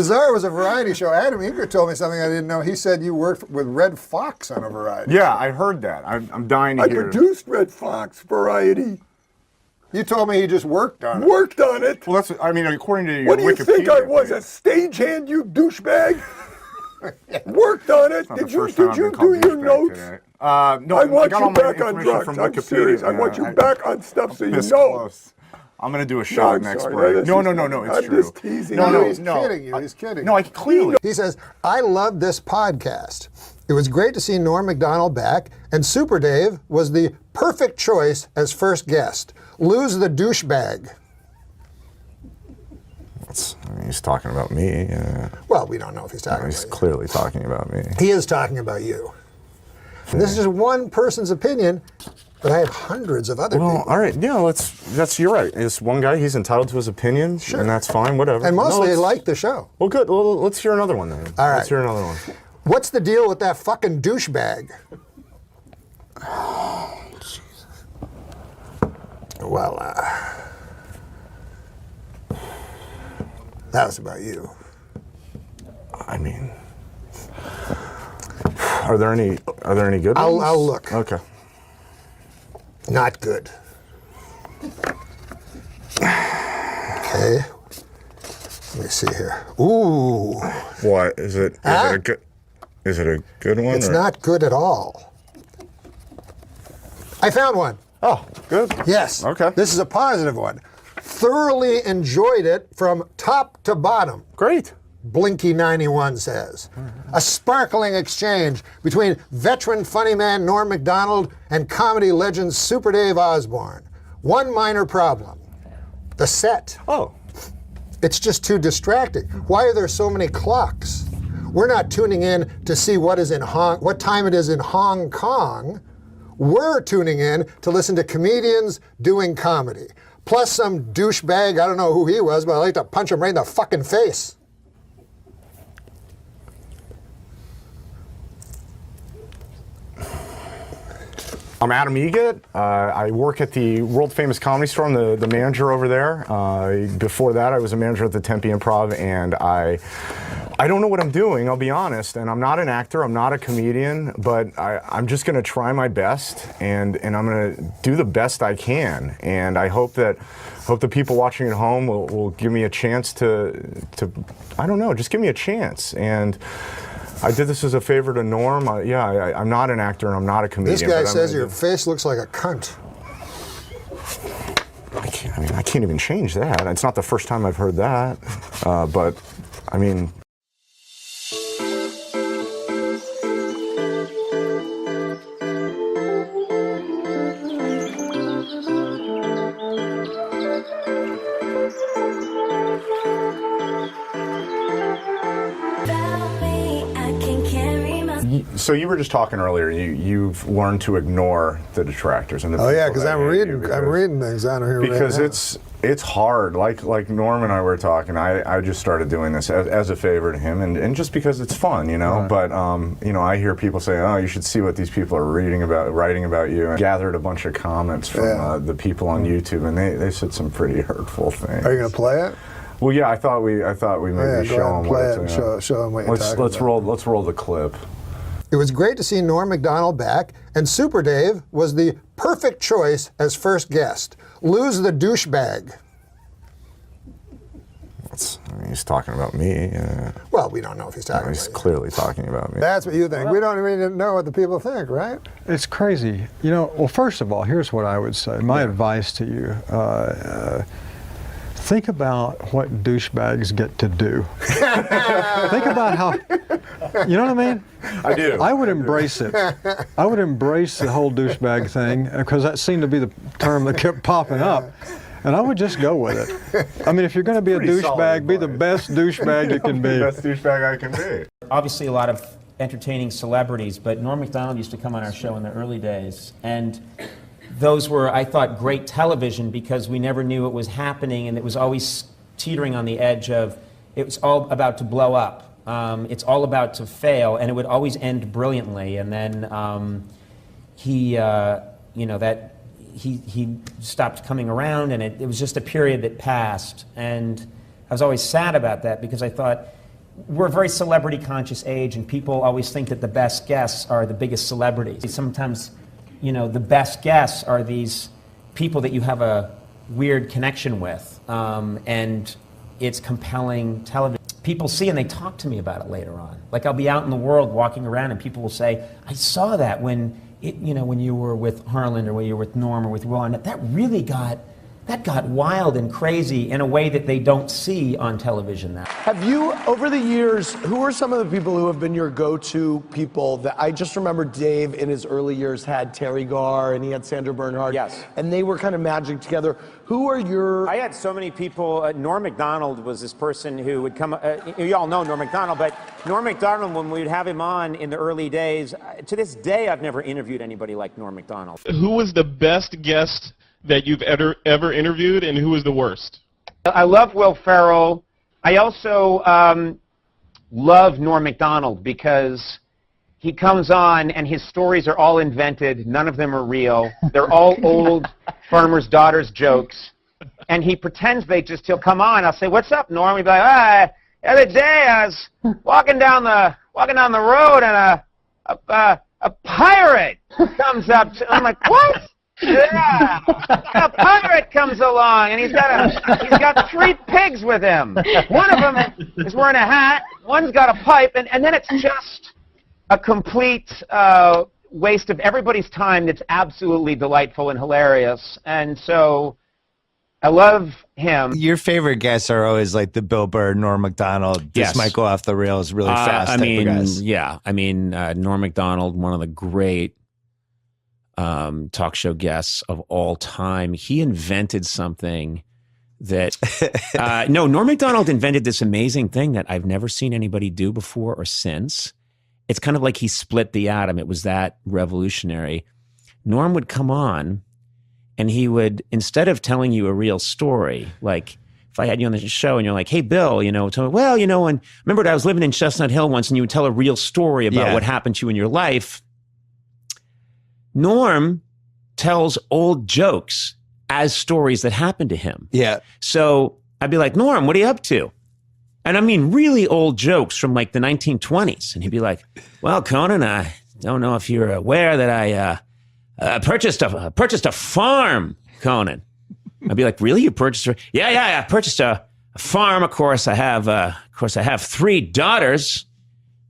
Bizarre was a variety show. Adam Eager told me something I didn't know. He said you worked with Red Fox on a variety Yeah, show. I heard that. I'm dying to hear. I produced Red Fox Variety. You told me he just worked on it. Worked on it. Well, that's, I mean, according to your What do you Wikipedia think I was, a page. stagehand, you douchebag? Worked on it. Not the Did you first time I've do been called your douchebag notes? today. No, I want got you all my back on information drugs. from I'm Wikipedia. serious. I want you back on stuff so you know. Close. I'm going to do a shot I'm next sorry. break. No, it's I'm true. just teasing No, you. no, He's no. kidding you. He's kidding No, you. I clearly. He says, I love this podcast. It was great to see Norm MacDonald back, and Super Dave was the perfect choice as first guest. Lose the douchebag. I mean, he's talking about me. Well, we don't know if he's talking He's about clearly talking about me. you. He is talking about you. And this is just one person's opinion, but I have hundreds of other Well, people. all right, yeah, you're right. It's one guy, he's entitled to his opinion, Sure. and that's fine, whatever. And mostly they let's- like the show. Well, good. Well, let's hear another one then. All right. Let's hear another one. What's the deal with that fucking douchebag? Well, that was about you. I mean, are there any good ones? I'll look. Okay. Not good. Okay. Let me see here. Ooh. What is it? Huh? Is it a good one? It's or- not good at all. I found one. Oh, good. Yes. Okay. This is a positive one. Thoroughly enjoyed it from top to bottom. Great. Blinky91 says. A sparkling exchange between veteran funny man Norm MacDonald and comedy legend Super Dave Osborne. One minor problem. The set. Oh. It's just too distracting. Why are there so many clocks? We're not tuning in to see what time it is in Hong Kong. We're tuning in to listen to comedians doing comedy. Plus some douchebag, I don't know who he was, but I like to punch him right in the fucking face. I'm Adam Eget. I work at the world famous Comedy Store. I'm the manager over there. Before that, I was a manager at the Tempe Improv, and I don't know what I'm doing, I'll be honest. And I'm not an actor, I'm not a comedian, but I'm just going to try my best, and I'm going to do the best I can. And I hope the people watching at home will give me a chance to I don't know, just give me a chance. And I did this as a favor to Norm. I'm not an actor and I'm not a comedian. This guy says your face looks like a cunt. I can't even change that. It's not the first time I've heard that. But, I mean... So you were just talking earlier. You've learned to ignore the detractors and the Oh yeah, people because that I'm hate you reading. I'm reading things on here because right now. it's hard. Like Norm and I were talking. I just started doing this as a favor to him, and just because it's fun, you know. Right. But I hear people say, "Oh, you should see what these people are writing about you." And gathered a bunch of comments from the people on YouTube, and they said some pretty hurtful things. Are you going to play it? Well, yeah, I thought we maybe show them what it's. Show them what you're talking about. Let's roll the clip. It was great to see Norm MacDonald back, and Super Dave was the perfect choice as first guest. Lose the douchebag. He's talking about me. Well, we don't know if he's talking about you. He's clearly talking about me. That's what you think. We don't even know what the people think, right? It's crazy. Well, first of all, here's what I would say. My advice to you. Think about what douchebags get to do. Think about how, you know what I mean? I do. I would embrace it. I would embrace the whole douchebag thing, because that seemed to be the term that kept popping up. And I would just go with it. I mean, if you're going to be a douchebag, be the best douchebag you can be. The best douchebag I can be. Obviously a lot of entertaining celebrities, but Norm MacDonald used to come on our show in the early days. And those were, I thought, great television because we never knew what was happening, and it was always teetering on the edge of, it was all about to blow up. It's all about to fail, and it would always end brilliantly. And then he stopped coming around, and it was just a period that passed. And I was always sad about that because I thought, we're a very celebrity conscious age, and people always think that the best guests are the biggest celebrities. Sometimes, you know, the best guests are these people that you have a weird connection with, and it's compelling television. People see and they talk to me about it later on. Like, I'll be out in the world walking around and people will say, I saw that when you were with Harlan or when you were with Norm or with Will, and that really got wild and crazy in a way that they don't see on television now. Have you, over the years, who are some of the people who have been your go-to people? That I just remember Dave in his early years had Terry Garr and he had Sandra Bernhard. Yes. And they were kind of magic together. Who are your... I had so many people. Norm MacDonald was this person who would come. You all know Norm MacDonald, but Norm MacDonald, when we'd have him on in the early days, to this day, I've never interviewed anybody like Norm MacDonald. Who was the best guest that you've ever interviewed, and who was the worst? I love Will Ferrell. I also love Norm MacDonald because he comes on and his stories are all invented. None of them are real. They're all old farmers' daughters jokes. And he pretends he'll come on. I'll say, what's up, Norm? He'd be like, the other day I was walking down the road and a pirate comes up to, I'm like, what? Yeah, a pirate comes along and he's got 3 pigs with him. One of them is wearing a hat, one's got a pipe, and then it's just a complete waste of everybody's time that's absolutely delightful and hilarious. And so I love him. Your favorite guests are always like the Bill Burr, Norm MacDonald. This might go off the rails really fast. Type of guys. Yeah. I mean, Norm MacDonald, one of the great talk show guests of all time. He invented something that Norm MacDonald invented this amazing thing that I've never seen anybody do before or since. It's kind of like he split the atom. It was that revolutionary. Norm would come on and he would, instead of telling you a real story, like if I had you on the show and you're like, hey, Bill, tell me, well, and remember I was living in Chestnut Hill once, and you would tell a real story about what happened to you in your life. Norm tells old jokes as stories that happened to him. Yeah. So I'd be like, Norm, what are you up to? And I mean, really old jokes from like the 1920s. And he'd be like, well, Conan, I don't know if you're aware that I purchased a farm, Conan. I'd be like, really? You purchased a... Yeah, I purchased a farm. Of course, I have 3 daughters.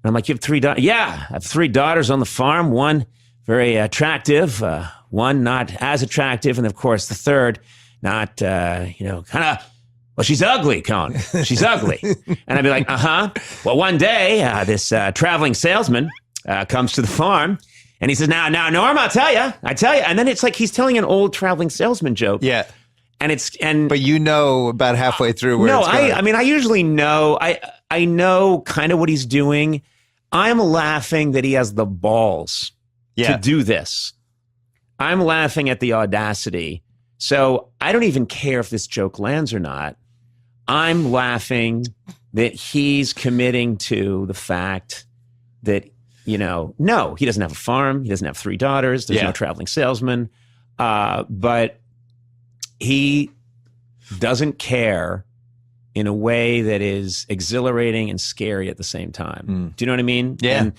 And I'm like, you have 3 daughters? Yeah, I have 3 daughters on the farm. One very attractive, one not as attractive, and of course the third not, kind of, well, she's ugly, Conan. She's ugly. And I'd be like, Well, one day, this traveling salesman comes to the farm, and he says, now, Norm, I tell you. And then it's like he's telling an old traveling salesman joke. Yeah. But about halfway through where it's going. I mean, I usually know. I know kind of what he's doing. I'm laughing that he has the balls to do this. I'm laughing at the audacity. So I don't even care if this joke lands or not. I'm laughing that he's committing to the fact that, no, he doesn't have a farm. He doesn't have 3 daughters. There's no traveling salesman. But he doesn't care in a way that is exhilarating and scary at the same time. Do you know what I mean? Yeah.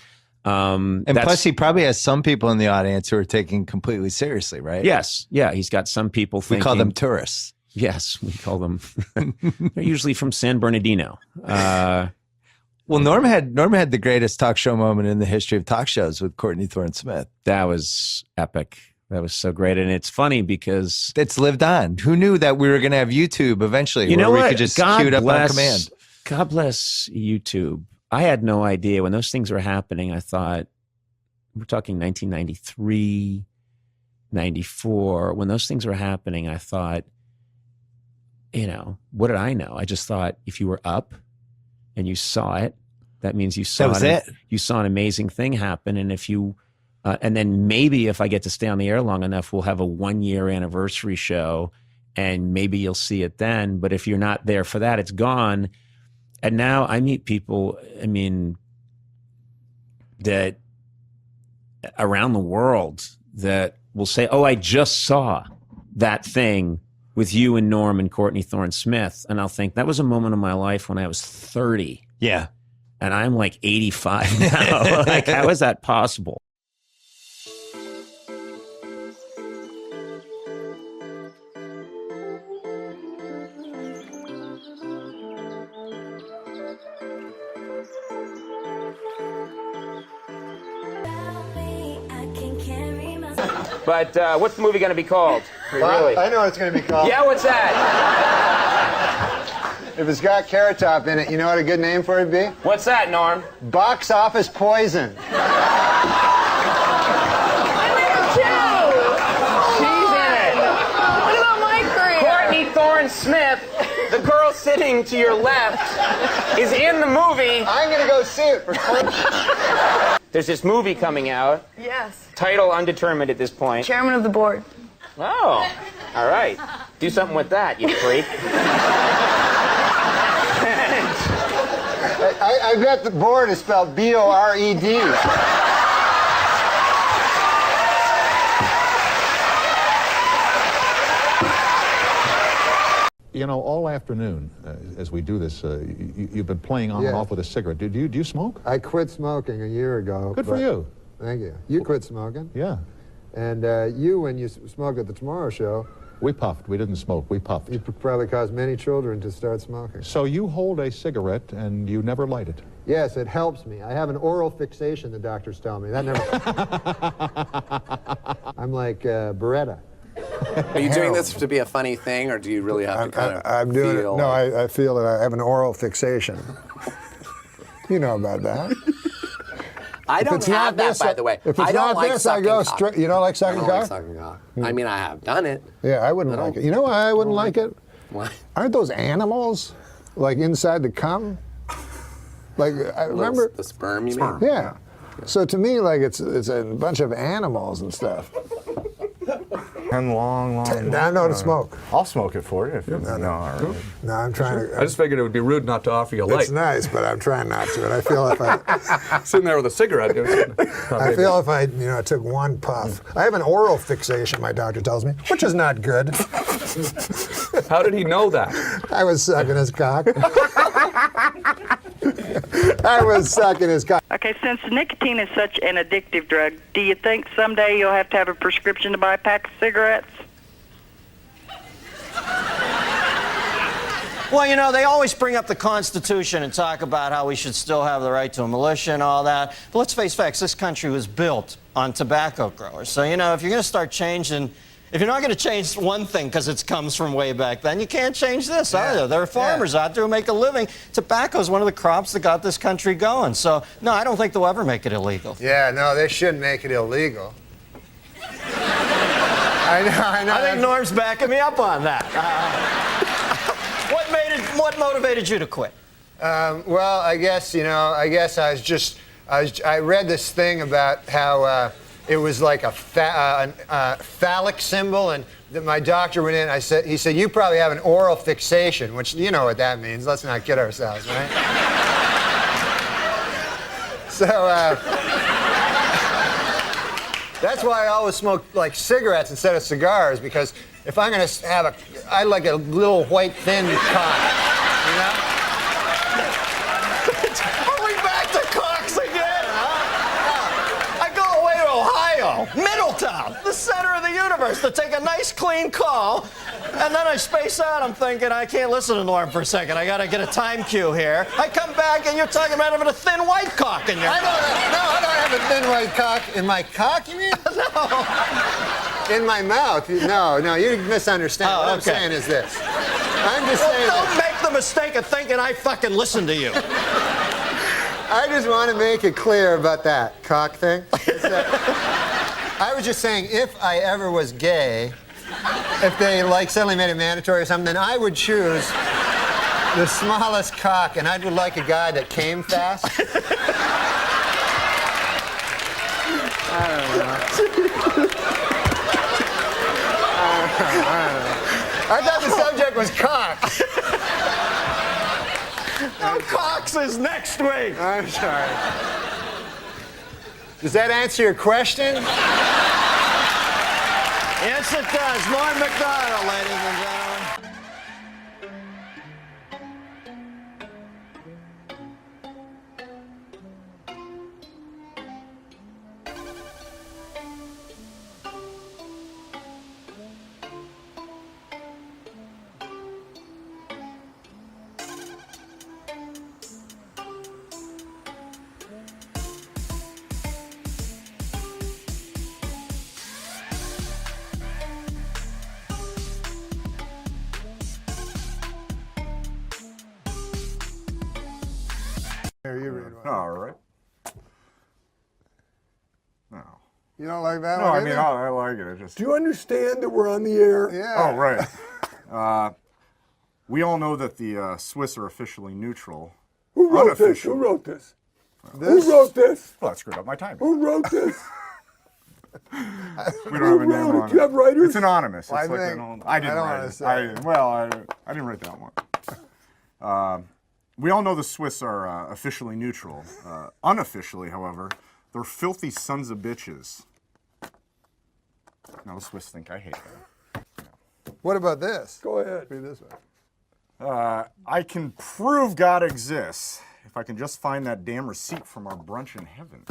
And plus, he probably has some people in the audience who are taking completely seriously, right? Yes. Yeah. He's got some people thinking. We call them tourists. Yes, we call them. They're usually from San Bernardino. Well, Norm had the greatest talk show moment in the history of talk shows with Courtney Thorne Smith. That was epic. That was so great. And it's funny because it's lived on. Who knew that we were going to have YouTube eventually where we could just queue it up on command? God bless YouTube. I had no idea when those things were happening. I thought, we're talking 1993, 94. When those things were happening, I thought, what did I know? I just thought if you were up and you saw it, that means you saw you saw an amazing thing happen. And if you, and then maybe if I get to stay on the air long enough, we'll have a 1-year anniversary show and maybe you'll see it then. But if you're not there for that, it's gone. And now I meet people, that around the world that will say, oh, I just saw that thing with you and Norm and Courtney Thorne Smith. And I'll think that was a moment of my life when I was 30. Yeah. and I'm like 85 now. Like, how is that possible? But what's the movie going to be called? Really? I know what it's going to be called. Yeah, what's that? If it's got Carrot Top in it, you know what a good name for it would be? What's that, Norm? Box Office Poison. Courtney Thorne-Smith, the girl sitting to your left, is in the movie. I'm going to go see it for Courtney. There's this movie coming out. Yes. Title undetermined at this point. Chairman of the board. Oh, all right. Do something with that, you freak. I bet the board is spelled B-O-R-E-D. You know, all afternoon, as we do this, you've been playing on and off with a cigarette. Do you smoke? I quit smoking a year ago. Good for you. Thank you. You quit smoking. Yeah. And you, when you smoked at the Tomorrow Show... We puffed. We didn't smoke. We puffed. You probably caused many children to start smoking. So you hold a cigarette and you never light it? Yes, it helps me. I have an oral fixation, the doctors tell me. That never... I'm like Beretta. Are you doing this to be a funny thing, or do you really have to kind of I'm doing feel it. No, I feel that I have an oral fixation. You know about that. I don't have that, by the way. If it's I don't not like this, I go straight. You don't like sucking cock? I don't like sucking cock. I mean, I have done it. Yeah, I wouldn't like it. You know why I wouldn't like it? Why? Aren't those animals, like inside the cum? Like I remember the sperm. You mean? Yeah. So to me, like it's a bunch of animals and stuff. And long. I know to smoke. I'll smoke it for you if you No. all right. No, I'm trying to. I just figured it would be rude not to offer you a light. It's nice, but I'm trying not to. And I feel if I Sitting there with a cigarette. I feel if I took one puff. I have an oral fixation, my doctor tells me, which is not good. How did he know that? I was sucking his cock. I was sucking his cock. Okay, since nicotine is such an addictive drug, do you think someday you'll have to have a prescription to buy a pack of cigarettes? Well, you know, they always bring up the Constitution and talk about how we should still have the right to a militia and all that. But let's face facts, this country was built on tobacco growers. So, you know, if you're going to start changing, if you're not going to change one thing because it comes from way back then, you can't change this either. There are farmers out there who make a living. Tobacco is one of the crops that got this country going. So, no, I don't think they'll ever make it illegal. Yeah, no, they shouldn't make it illegal. I know. I think Norm's backing me up on that. What motivated you to quit? Well, I guess I read this thing about how it was like a phallic symbol, and my doctor went in. He said, you probably have an oral fixation, which you know what that means. Let's not kid ourselves, right? So that's why I always smoke like cigarettes instead of cigars, because if I'm gonna have I like a little white thin cock. You know? Are we back to cocks again, huh? I go away to Ohio, Middletown, the center of the universe, to take a nice clean call, and then I space out. I'm thinking, I can't listen to Norm for a second. I gotta get a time cue here. I come back and you're talking about having a thin white cock in your I don't have a thin white cock in my cock, you mean? No. In my mouth. No, you misunderstand. What I'm saying is this. I'm just saying don't make the mistake of thinking I fucking listen to you. I just want to make it clear about that cock thing. I was just saying, if I ever was gay, if they suddenly made it mandatory or something, then I would choose the smallest cock, and I would like a guy that came fast. I don't know. I thought the subject was cock. No, cocks is next week. I'm sorry. Does that answer your question? Yes, it does. Norm MacDonald, ladies and gentlemen. Here, you read one. All right. No. You don't like that No, one? I mean, I like it. It just. Do you understand that we're on the air? Yeah. Oh, right. We all know that the Swiss are officially neutral. Who wrote this? Who wrote this? This? Who wrote this? Well, that screwed up my timing. Who wrote this? We don't Who have a name wrote it? on Do you have writers? It's anonymous. It's Well, I like think- an old, I I didn't don't write wanna it. say I didn't write that one. We all know the Swiss are officially neutral. Unofficially, however, they're filthy sons of bitches. Now the Swiss think I hate them. What about this? Go ahead. Read this one. I can prove God exists if I can just find that damn receipt from our brunch in heaven.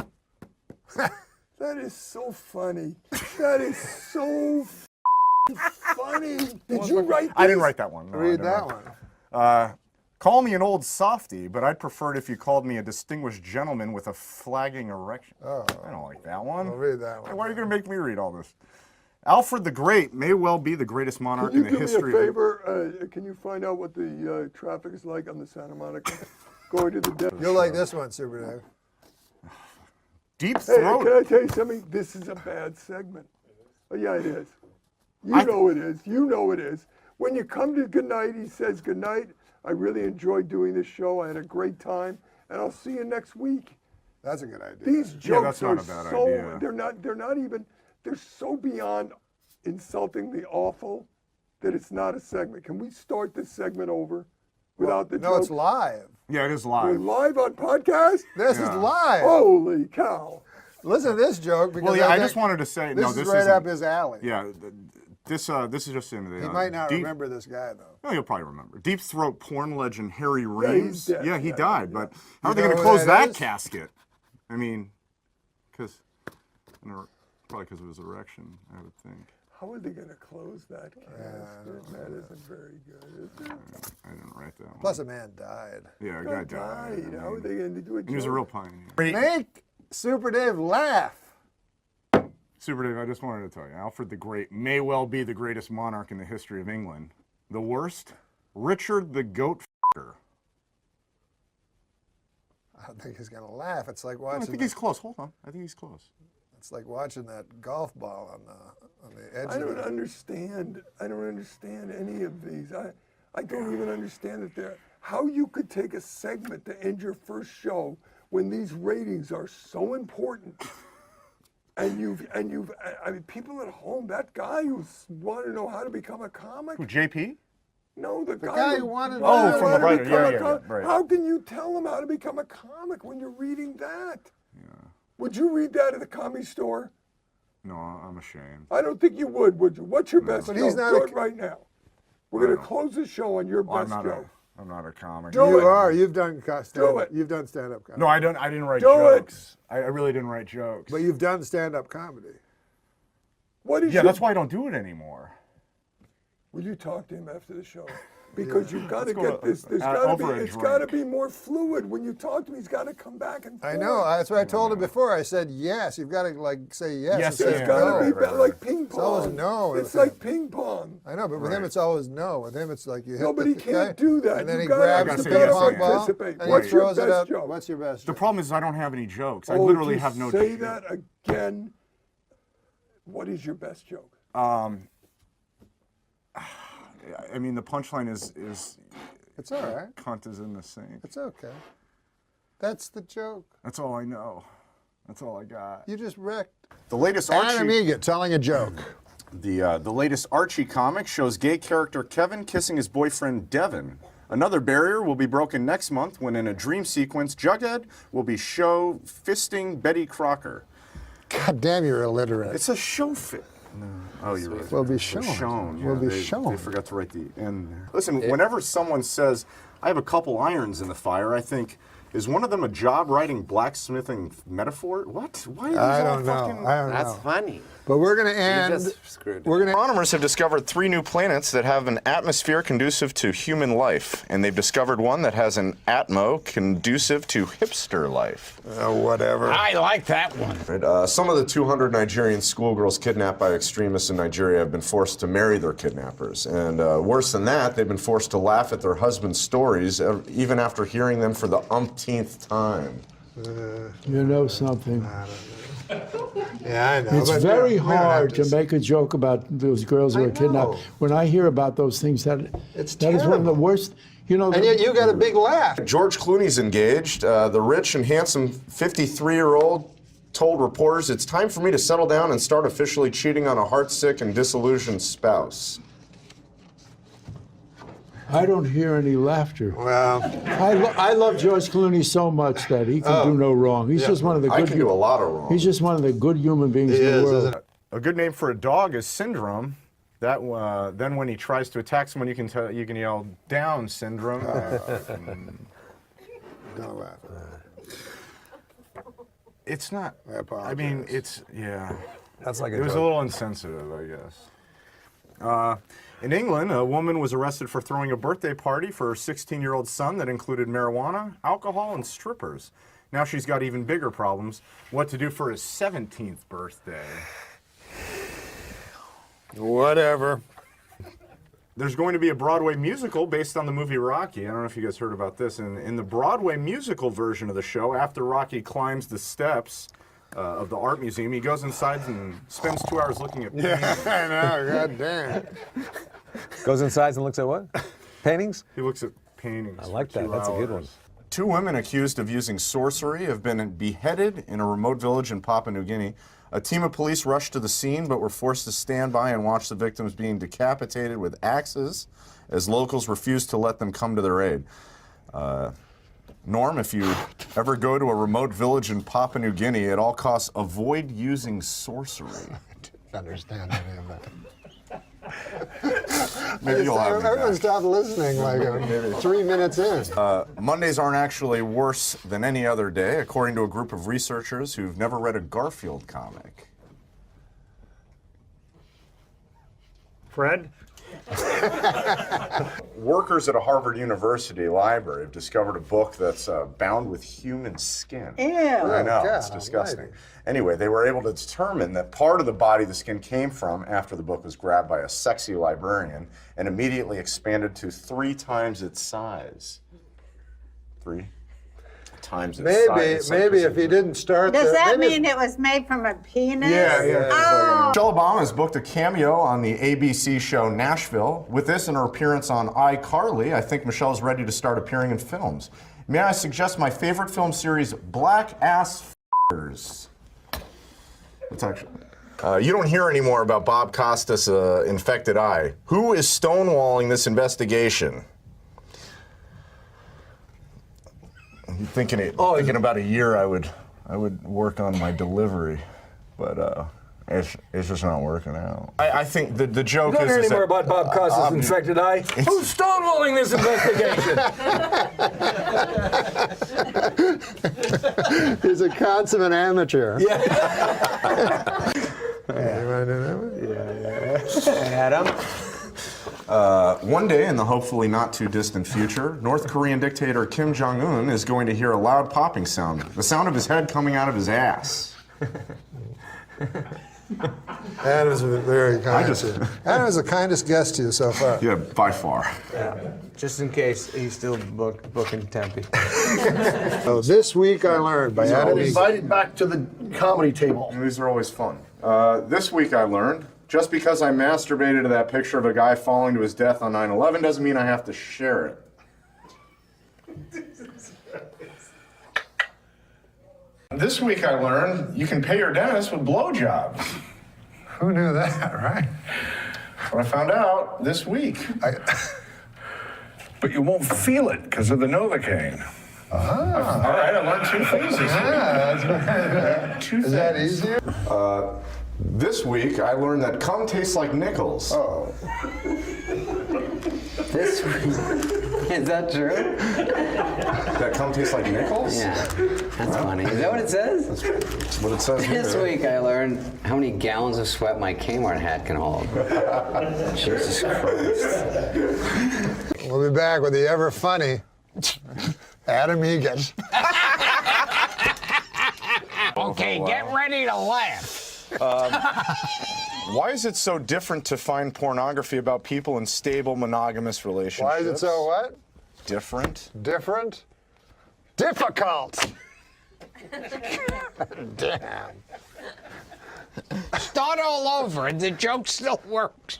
That is so funny. That is so funny. Did you write this? I didn't write that one. No, I Read didn't that write- one. Call me an old softy, but I'd prefer it if you called me a distinguished gentleman with a flagging erection. Oh. I don't like that one. I'll read that one. Why are you going to make me read all this? Alfred the Great may well be the greatest monarch Can you in the do me a history. favor? Can you find out what the traffic is like on the Santa Monica? Going to the Deadpan. You'll like this one, Super Dave. Deep Hey, throat. can I tell you something? This is a bad segment. Oh, yeah, it is. You know it is. You know it is. When you come to goodnight, he says, goodnight, I really enjoyed doing this show. I had a great time, and I'll see you next week. That's a good idea. These jokes that's not are a bad so, idea. they're not even, they're so beyond insultingly awful that it's not a segment. Can we start this segment over without the No, joke? it's live. Yeah, it is We're live. live on podcast? This is live. Holy cow. Listen to this joke because Well, yeah, I think just wanted to say, this no, is this right isn't- up his alley. Yeah, this is just into the. He might not deep, remember this guy though. No, you'll probably remember. Deep throat porn legend Harry he's Reams. dead. Yeah, he Yeah, died. But how You are they know going to who close that that is? casket? I mean, because probably because of his erection, I would think. How are they going to close that casket? That isn't very good, is it? I didn't write that one. Plus, a man died. Yeah, a Guy guy died. died. How are they going to do it? He was a real pioneer. Make Super Dave laugh. Super Dave, I just wanted to tell you, Alfred the Great may well be the greatest monarch in the history of England. The worst, Richard the Goat F***er. I don't think he's gonna laugh. It's like No, watching. I think he's close. Hold on. I think he's close. It's like watching that golf ball on the edge. I of don't the, understand. I don't understand any of these. I don't even understand that they're how you could take a segment to end your first show when these ratings are so important. And you've I mean people at home, that guy who wanted to know how to become a comic. Who, JP? No, the guy who wanted to Oh, know from how the to writer. become Yeah, a yeah, comic. right. How can you tell him how to become a comic when you're reading that? Yeah. Would you read that at the Comedy Store? No, I'm ashamed. I don't think you would you? What's your best But joke? he's not Do a it right now. We're going to close the show on your Well, best joke. I'm not a comic. Do You it. are. You've done Do stand. it. You've done stand-up comedy. No, I didn't write Do jokes. I really didn't write jokes. But you've done stand-up comedy. What is Yeah, your, that's why I don't do it anymore. Will you talk to him after the show? Because you've got to Let's go get to- this. There's over got to a be. It's got to drink. be more fluid when you talk to him. He's got to come back and forth. I know. That's what I told him before. I said yes. You've got to like say yes. Yes, instead It's of yeah. got to no. be like ping pong. It's always no. It's with like him. ping pong. I know, but with him Right. it's always no. With him it's like you hit No, but the he can't do that. and then You he gotta grabs the say yes, ping pong yeah. ball participate. and What's he your throws it best up. joke? What's your best The joke? problem is I don't have any jokes. I Oh, literally if you have no say jokes. that again. What is your best joke? I mean, the punchline is It's all right. cunt is in the sink. It's okay. That's the joke. That's all I know. That's all I got. You just wrecked. The latest Adam Egan telling a joke. The latest Archie comic shows gay character Kevin kissing his boyfriend Devin. Another barrier will be broken next month when in a dream sequence, Jughead will be show fisting Betty Crocker. God damn, you're illiterate. It's a show fit. No. Oh, you're right. Will be shown. Yeah, Will be they shown. forgot to write the end there. Listen, whenever someone says, I have a couple irons in the fire, I think, is one of them a job writing blacksmithing metaphor? What? Why are these I all don't know. fucking... I don't That's know. funny. But But we're going to end. We're going to. Astronomers have discovered 3 new planets that have an atmosphere conducive to human life, and they've discovered one that has an atmo conducive to hipster life. Whatever. I like that one. Right, some of the 200 Nigerian schoolgirls kidnapped by extremists in Nigeria have been forced to marry their kidnappers, and worse than that, they've been forced to laugh at their husbands' stories even after hearing them for the umpteenth time. You know something. Yeah, I know. It's but very we don't have hard to make a joke about those girls who are kidnapped. When I hear about those things, that is one of the worst. You know, and yet you got a big laugh. George Clooney's engaged. The rich and handsome 53-year-old told reporters, "It's time for me to settle down and start officially cheating on a heartsick and disillusioned spouse." I don't hear any laughter. Well, I love George Clooney so much that he can do no wrong. He's just one of the good. I can do a lot of wrong. He's just one of the good human beings in the world. A good name for a dog is Syndrome. That then when he tries to attack someone, you can yell "Down, Syndrome." Don't laugh. It's not. I mean, it's yeah. That's like it was a little insensitive, I guess. In England, a woman was arrested for throwing a birthday party for her 16-year-old son that included marijuana, alcohol, and strippers. Now she's got even bigger problems. What to do for his 17th birthday? Whatever. There's going to be a Broadway musical based on the movie Rocky. I don't know if you guys heard about this. In the Broadway musical version of the show, after Rocky climbs the steps of the art museum, he goes inside and spends 2 hours looking at paintings. Yeah, I know. God damn. Goes inside and looks at what? Paintings? He looks at paintings. I like that. 2 That's a good one. hours. 2 women accused of using sorcery have been beheaded in a remote village in Papua New Guinea. A team of police rushed to the scene but were forced to stand by and watch the victims being decapitated with axes as locals refused to let them come to their aid. Norm, if you ever go to a remote village in Papua New Guinea, at all costs, avoid using sorcery. I didn't understand any of that. Maybe you'll have me Everyone back. stopped listening like 3 minutes in. Mondays aren't actually worse than any other day, according to a group of researchers who've never read a Garfield comic. Fred? Workers at a Harvard University library have discovered a book that's bound with human skin. Ew. I know, God it's disgusting. almighty. Anyway, they were able to determine that part of the body the skin came from after the book was grabbed by a sexy librarian and immediately expanded to 3 times its size. 3 times its size. Maybe if he didn't start. Does that maybe mean it was made from a penis? Yeah. Oh. Michelle Obama has booked a cameo on the ABC show Nashville. With this and her appearance on iCarly, I think Michelle is ready to start appearing in films. May I suggest my favorite film series, Black Ass F***ers? It's actually. You don't hear anymore about Bob Costas' infected eye. Who is stonewalling this investigation? I'm thinking about a year I would work on my delivery, but it's just not working out. I think the joke You don't is hear any that, more about Bob Costas' infected eye? Who's stonewalling this investigation? He's a consummate amateur. Yeah. You want to do that one? Yeah. Adam? One day in the hopefully not too distant future, North Korean dictator Kim Jong-un is going to hear a loud popping sound, the sound of his head coming out of his ass. That is very kind of you. That was the kindest guest to you so far. Yeah, by far. Just in case he's still booking Tempe. So this week I learned by Adam. Invited back to the comedy table. These are always fun. This week I learned, just because I masturbated to that picture of a guy falling to his death on 9/11 doesn't mean I have to share it. This week I learned you can pay your dentist with blowjobs. Who knew that, right? What I found out this week. But you won't feel it because of the Novocaine. All right, I learned 2 things this week. Is that easier? This week I learned that cum tastes like nickels. Oh. This week. Is that true? That cum tastes like nickels? Yeah. That's funny. Is that what it says? That's what it says here. This week I learned how many gallons of sweat my Kmart hat can hold. Jesus Christ. We'll be back with the ever funny Adam Egan. Okay, get ready to laugh. Why is it so different to find pornography about people in stable monogamous relationships? Why is it so what? Different. Different? Difficult. Damn. Start all over. The joke still works.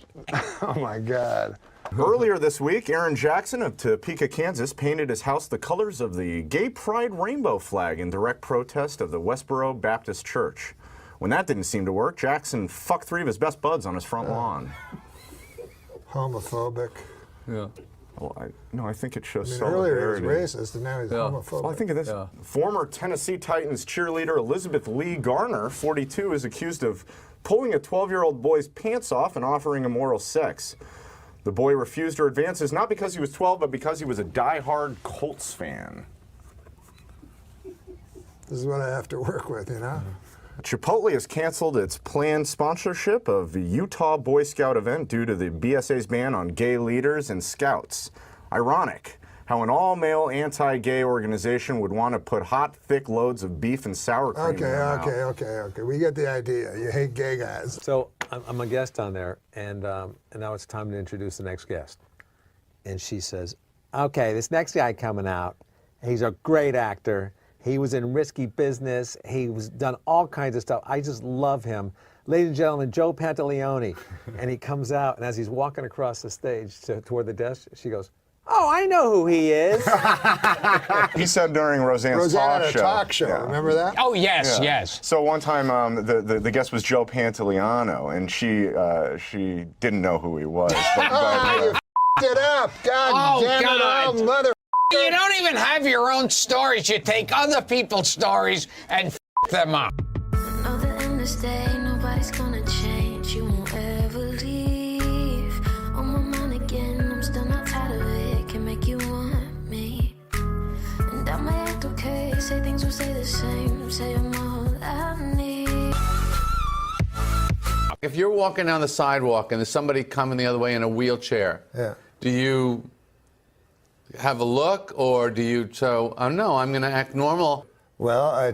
Oh my God. Earlier this week, Aaron Jackson of Topeka, Kansas, painted his house the colors of the Gay Pride rainbow flag in direct protest of the Westboro Baptist Church. When that didn't seem to work, Jackson fucked 3 of his best buds on his front lawn. Homophobic. Yeah. Well, I think it shows earlier he solidarity. was racist, and now he's homophobic. Well, I think of this. Yeah. Former Tennessee Titans cheerleader Elizabeth Lee Garner, 42, is accused of pulling a 12-year-old boy's pants off and offering him oral sex. The boy refused her advances not because he was 12, but because he was a die-hard Colts fan. This is what I have to work with, you know? Chipotle has canceled its planned sponsorship of the Utah Boy Scout event due to the BSA's ban on gay leaders and scouts. Ironic how an all-male anti-gay organization would want to put hot, thick loads of beef and sour cream in their mouth. Okay. We get the idea. You hate gay guys. So I'm a guest on there, and now it's time to introduce the next guest. And she says, okay, this next guy coming out, he's a great actor. He was in Risky Business. He was done all kinds of stuff. I just love him. Ladies and gentlemen, Joe Pantaleone. And he comes out, and as he's walking across the stage toward the desk, she goes, oh, I know who he is. He said during Roseanne's talk show. Yeah. Remember that? Oh, yes, yes. So one time, the guest was Joe Pantaleone, and she didn't know who he was. You f***ed it up. God damn it, oh, mother. You don't even have your own stories. You take other people's stories and f*** them up. Know the end is day, nobody's gonna change. You won't ever leave. On my mind again, I'm still not tired of it. Can make you want me. And I might act okay, say things will stay the same. Say I'm all I need. If you're walking down the sidewalk and there's somebody coming the other way in a wheelchair, do you have a look, or do you no, I'm going to act normal? Well, I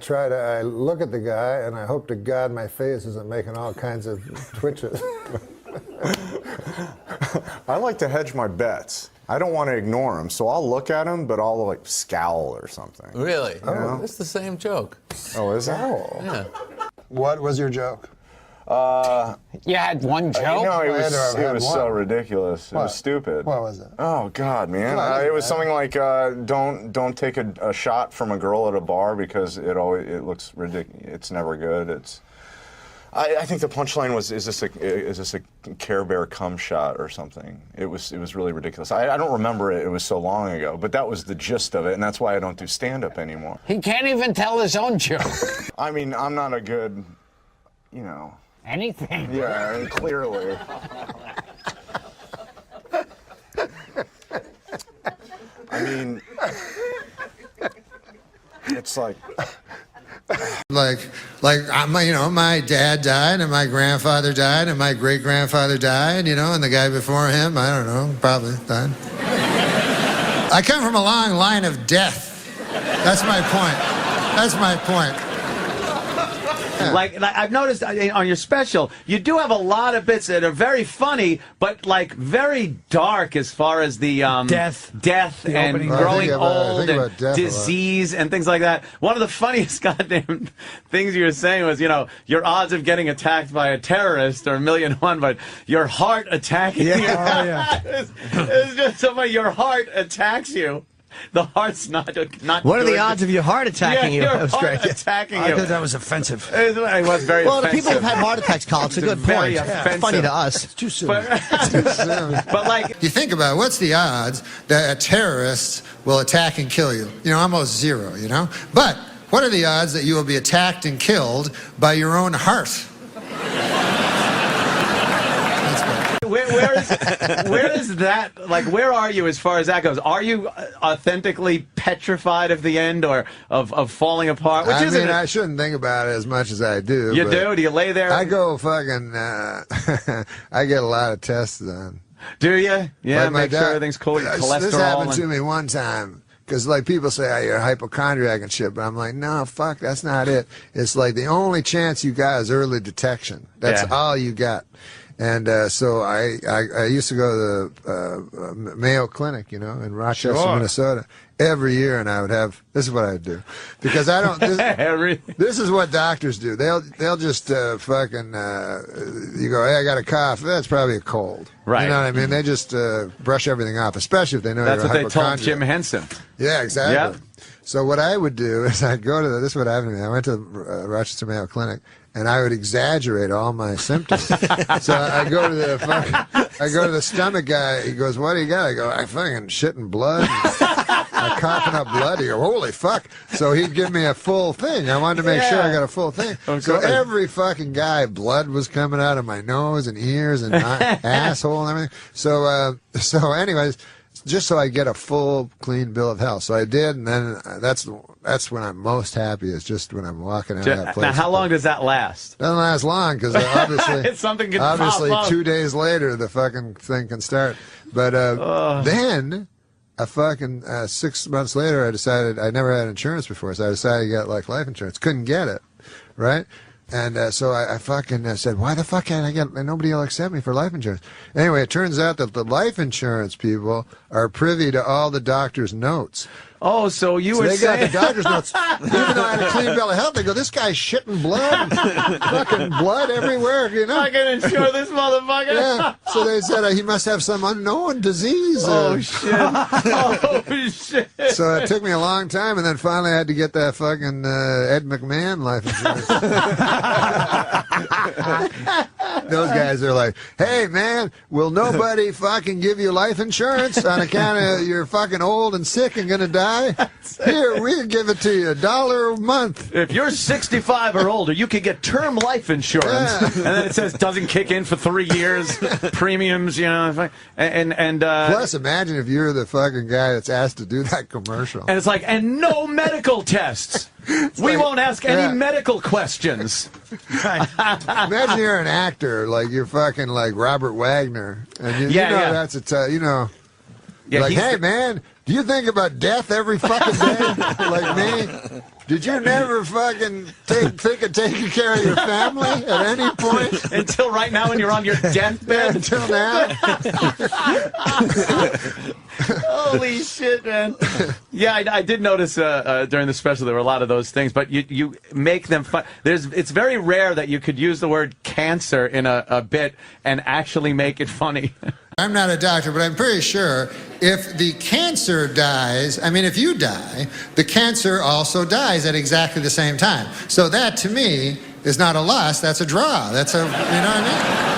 look at the guy, and I hope to God my face isn't making all kinds of twitches. I like to hedge my bets. I don't want to ignore him, so I'll look at him, but I'll like scowl or something. Really? You know? It's the same joke. Oh, is it? Yeah. What was your joke? You had one joke? No, it was so ridiculous. It was stupid. What was it? Oh God, man! It was something like, "Don't take a shot from a girl at a bar because it looks ridiculous. It's never good." I think the punchline was, "Is this a Care Bear cum shot or something?" It was really ridiculous. I don't remember it. It was so long ago, but that was the gist of it, and that's why I don't do stand-up anymore. He can't even tell his own joke. I mean, I'm not a good, you know. Anything. Yeah, clearly. I mean, it's like my dad died, and my grandfather died, and my great-grandfather died, and the guy before him, I don't know, probably died. I come from a long line of death. That's my point. Like I've noticed on your special, you do have a lot of bits that are very funny, but like very dark as far as the death and growing old and disease and things like that. One of the funniest goddamn things you were saying was, your odds of getting attacked by a terrorist are 1,000,001, but your heart attacking you. It's just so funny. Your heart attacks you. The heart's not. What are the odds of your heart attacking you? Your That was heart great. attacking I you. thought that was offensive. It was very well, the offensive. people who've had heart attacks, Carl, it's a good very point. offensive. Funny to us. It's too soon. But like, you think about it, what's the odds that a terrorist will attack and kill you? Almost zero, But what are the odds that you will be attacked and killed by your own heart? where is that? Like, where are you as far as that goes? Are you authentically petrified of the end or of falling apart? Which I isn't mean, it? I shouldn't think about it as much as I do. You but do? Do you lay there? I go fucking. I get a lot of tests done. Do you? Yeah, Like my make sure doc- everything's cool. Your cholesterol. This happened to and- me one time. Because, like, people say, oh, you're a hypochondriac and shit, but I'm like, no, fuck, that's not it. It's like the only chance you got is early detection. That's all you got. And so I used to go to the Mayo Clinic, you know, in Rochester, Minnesota, every year, and I would have, this is what I would do. Because I don't, this is what doctors do. They'll just fucking, you go, hey, I got a cough. That's probably a cold. Right. You know what I mean? They just brush everything off, especially if they know That's you're a what they told hypochondriac. Jim Henson. Yeah, exactly. Yeah. So what I would do is I'd go to this is what happened to me. I went to the Rochester Mayo Clinic, and I would exaggerate all my symptoms. So I go to the stomach guy. He goes, "What do you got?" I go, "I fucking shitting blood. I'm coughing up blood." He goes, "Holy fuck!" So he'd give me a full thing. I wanted to make sure I got a full thing. So every fucking guy, blood was coming out of my nose and ears and my asshole and everything. So anyways. Just so I get a full, clean bill of health. So I did, and then that's when I'm most happy. Is just when I'm walking out of that place. Now, how long does that last? Doesn't last long because obviously, Something can pop up. 2 days later the fucking thing can start. But then, a fucking 6 months later, I decided I never had insurance before, so I decided to get like life insurance. Couldn't get it, right? And so I fucking said, why the fuck can't I get, nobody will accept me for life insurance. Anyway, it turns out that the life insurance people are privy to all the doctor's notes. Oh, so you were they saying... got the doctor's notes. Even though I had a clean bill of health, they go, this guy's shitting blood, fucking blood everywhere, you know. I can insure this motherfucker. Yeah. So they said he must have some unknown disease. Oh, shit. Oh, shit. So it took me a long time, and then finally I had to get that fucking Ed McMahon life insurance. Those guys are like, hey, man, will nobody fucking give you life insurance on account of you're fucking old and sick and going to die? Here, we can give it to you $1 a month. If you're 65 or older, you can get term life insurance. Yeah. And then it says doesn't kick in for 3 years, premiums, you know. And plus, imagine if you're the fucking guy that's asked to do that commercial. And it's like, and no medical tests. We won't ask any medical questions. Imagine you're an actor, like you're fucking like Robert Wagner, and you know that's you know, like, hey man, do you think about death every fucking day like me? Did you never fucking think of taking care of your family at any point? Until right now when you're on your deathbed? Until now? Holy shit, man. Yeah, I did notice during the special there were a lot of those things, but you make them fun. It's very rare that you could use the word cancer in a bit and actually make it funny. I'm not a doctor, but I'm pretty sure if the cancer dies, I mean, if you die, the cancer also dies at exactly the same time. So that, to me, is not a loss, that's a draw. That's a, you know what I mean?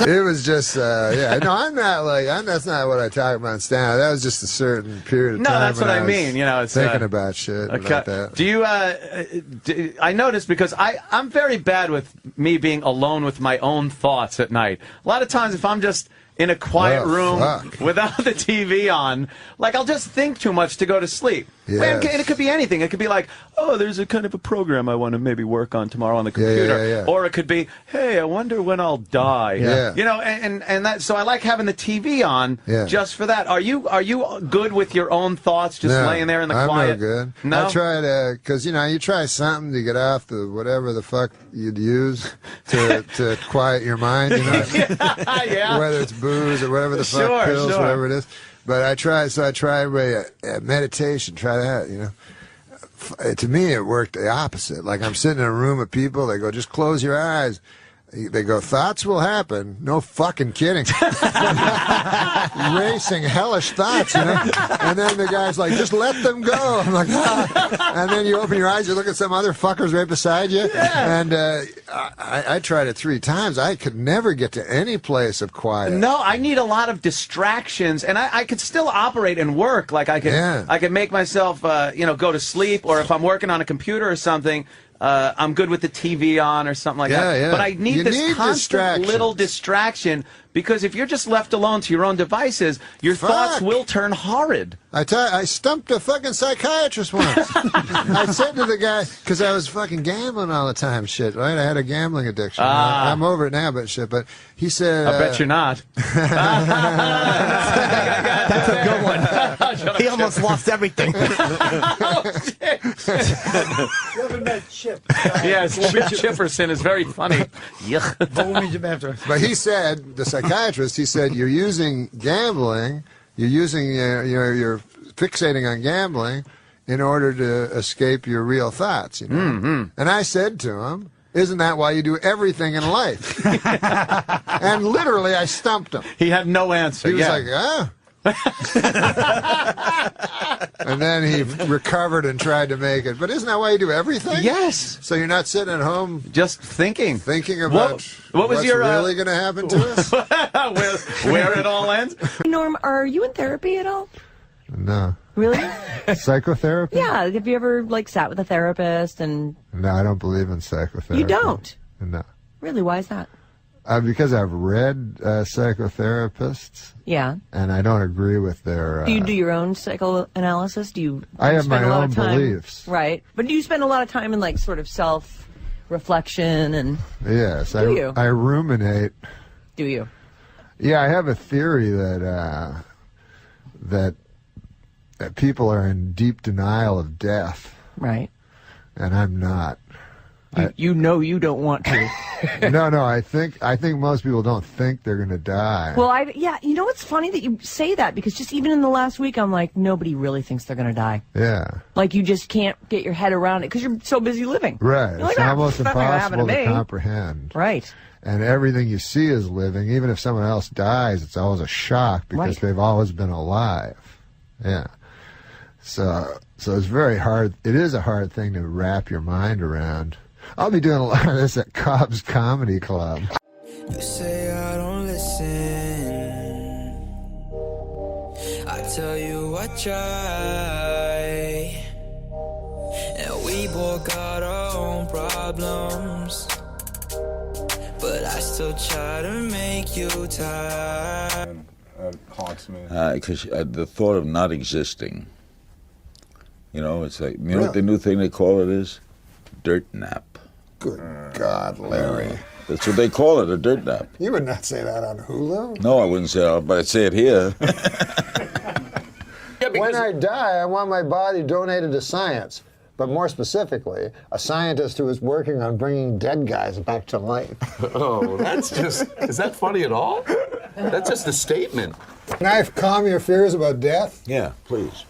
It was just, yeah. No, I'm not like, that's not what I talk about in stand-up. That was just a certain period of time. No, that's what when I mean. You know, it's thinking about shit like that. Do you? I noticed because I'm very bad with me being alone with my own thoughts at night. A lot of times, if I'm just in a quiet room without the TV on, like I'll just think too much to go to sleep. Yes. And it could be anything. It could be like, oh, there's a kind of a program I want to maybe work on tomorrow on the computer. Yeah. Or it could be, hey, I wonder when I'll die. Yeah. You know, and that. So I like having the TV on just for that. Are you good with your own thoughts, just laying there in the quiet? I'm no good. No? I try to, because you know, you try something to get off the whatever the fuck you'd use to quiet your mind. You know, yeah. Whether it's booze or whatever the fuck, pills, whatever it is. But I try meditation, try that, you know. To me, it worked the opposite. Like I'm sitting in a room of people, they go, just close your eyes. They go, thoughts will happen. No fucking kidding. Racing hellish thoughts, you know. And then the guy's like, just let them go. I'm like, ah. And then you open your eyes, you look at some other fuckers right beside you. Yeah. And I tried it 3 times. I could never get to any place of quiet. No, I need a lot of distractions, and I could still operate and work. Like I could make myself, you know, go to sleep, or if I'm working on a computer or something. I'm good with the TV on or something like that. Yeah. But I need You this need constant distractions. little distraction, because if you're just left alone to your own devices, your thoughts will turn horrid. I stumped a fucking psychiatrist once. I said to the guy, because I was fucking gambling all the time, shit, right? I had a gambling addiction. I'm over it now, but shit. But he said, I bet you're not. That's a good one. He almost lost everything. Yes, Chipperson is very funny. But he said, the psychiatrist, he said, you're using gambling, you're fixating on gambling in order to escape your real thoughts, you know? Mm-hmm. And I said to him, isn't that why you do everything in life? And literally, I stumped him. He had no answer. He was like, and then he recovered and tried to make it. But isn't that why you do everything? Yes. So you're not sitting at home just thinking about what was what's your, really going to happen to us? where it all ends? Norm, are you in therapy at all? No. Really? Psychotherapy? Yeah. Have you ever sat with a therapist and? No, I don't believe in psychotherapy. You don't? No. Really? Why is that? Because I've read psychotherapists. Yeah. And I don't agree with their. Do you do your own psychoanalysis? Do you? I have spend my a lot own of time, beliefs. Right. But do you spend a lot of time in sort of self-reflection and? Yes, Do you? I ruminate. Do you? Yeah, I have a theory that that people are in deep denial of death. Right. And I'm not. You know you don't want to. No, I think most people don't think they're going to die. Well, you know what's funny that you say that, because just even in the last week, I'm like, nobody really thinks they're going to die. Yeah. Like, you just can't get your head around it because you're so busy living. Right. You're It's like, almost that's not gonna happen impossible to me. comprehend. Right. And everything you see is living. Even if someone else dies, it's always a shock because they've always been alive. Yeah. So it's very hard. It is a hard thing to wrap your mind around. I'll be doing a lot of this at Cobb's Comedy Club. You say I don't listen. I tell you I try. And we both got our own problems. But I still try to make you tired. Haunts me. Because the thought of not existing. It's like, what the new thing they call it is? Dirt nap. Good God, Larry. That's what they call it, a dirt nap. You would not say that on Hulu. No, I wouldn't say that, but I'd say it here. When I die, I want my body donated to science. But more specifically, a scientist who is working on bringing dead guys back to life. Oh, is that funny at all? That's just a statement. Can I calm your fears about death? Yeah, please.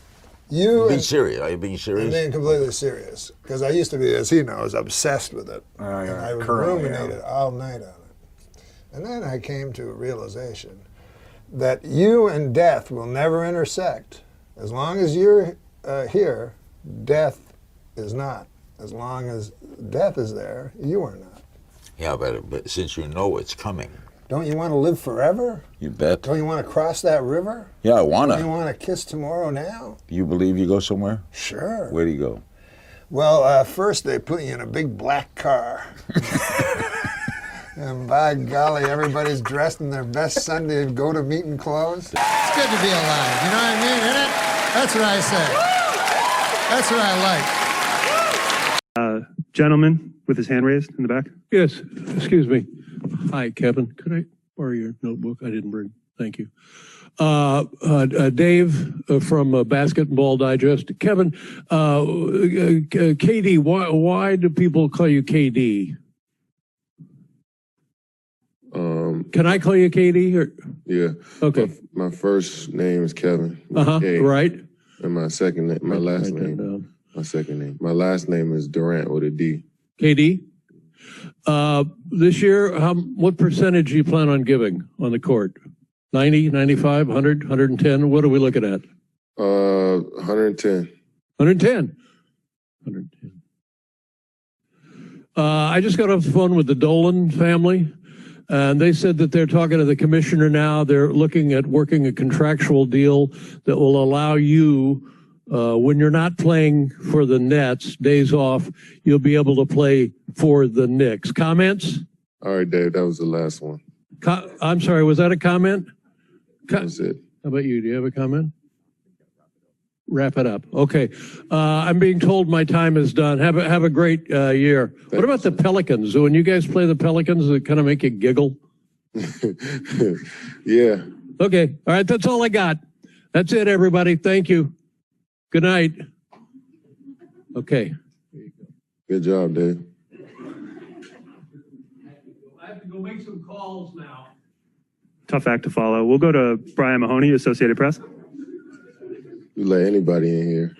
Be serious. Are you being serious? I'm being completely serious. Because I used to be, as he knows, obsessed with it. And I would ruminate all night on it. And then I came to a realization that you and death will never intersect. As long as you're here, death is not. As long as death is there, you are not. Yeah, but since you know it's coming. Don't you want to live forever? You bet. Don't you want to cross that river? Yeah, I want to. Don't you want to kiss tomorrow now? Do you believe you go somewhere? Sure. Where do you go? Well, first they put you in a big black car. And by golly, everybody's dressed in their best Sunday go-to-meeting clothes. It's good to be alive, you know what I mean, isn't it? That's what I say. That's what I like. Gentleman with his hand raised in the back. Yes, excuse me. Hi, Kevin. Could I borrow your notebook? I didn't bring. Thank you. Dave from Basketball Digest. Kevin, KD, why do people call you KD? Can I call you KD? Or? Yeah. Okay. My first name is Kevin. Right. And my second name, my last name. My second name. My last name is Durant with a D. KD? This year, what percentage do you plan on giving on the court? 90, 95, 100, 110? What are we looking at? 110. 110. 110. I just got off the phone with the Dolan family, and they said that they're talking to the commissioner now. They're looking at working a contractual deal that will allow you when you're not playing for the Nets, days off, you'll be able to play for the Knicks. Comments? All right, Dave, that was the last one. I'm sorry, was that a comment? That was it. How about you? Do you have a comment? Wrap it up. Okay. I'm being told my time is done. Have a great year. What about the Pelicans? When you guys play the Pelicans, does it kind of make you giggle? Yeah. Okay. All right. That's all I got. That's it, everybody. Thank you. Good night. Okay. Good job, Dave. I have to go make some calls now. Tough act to follow. We'll go to Brian Mahoney, Associated Press. You let anybody in here.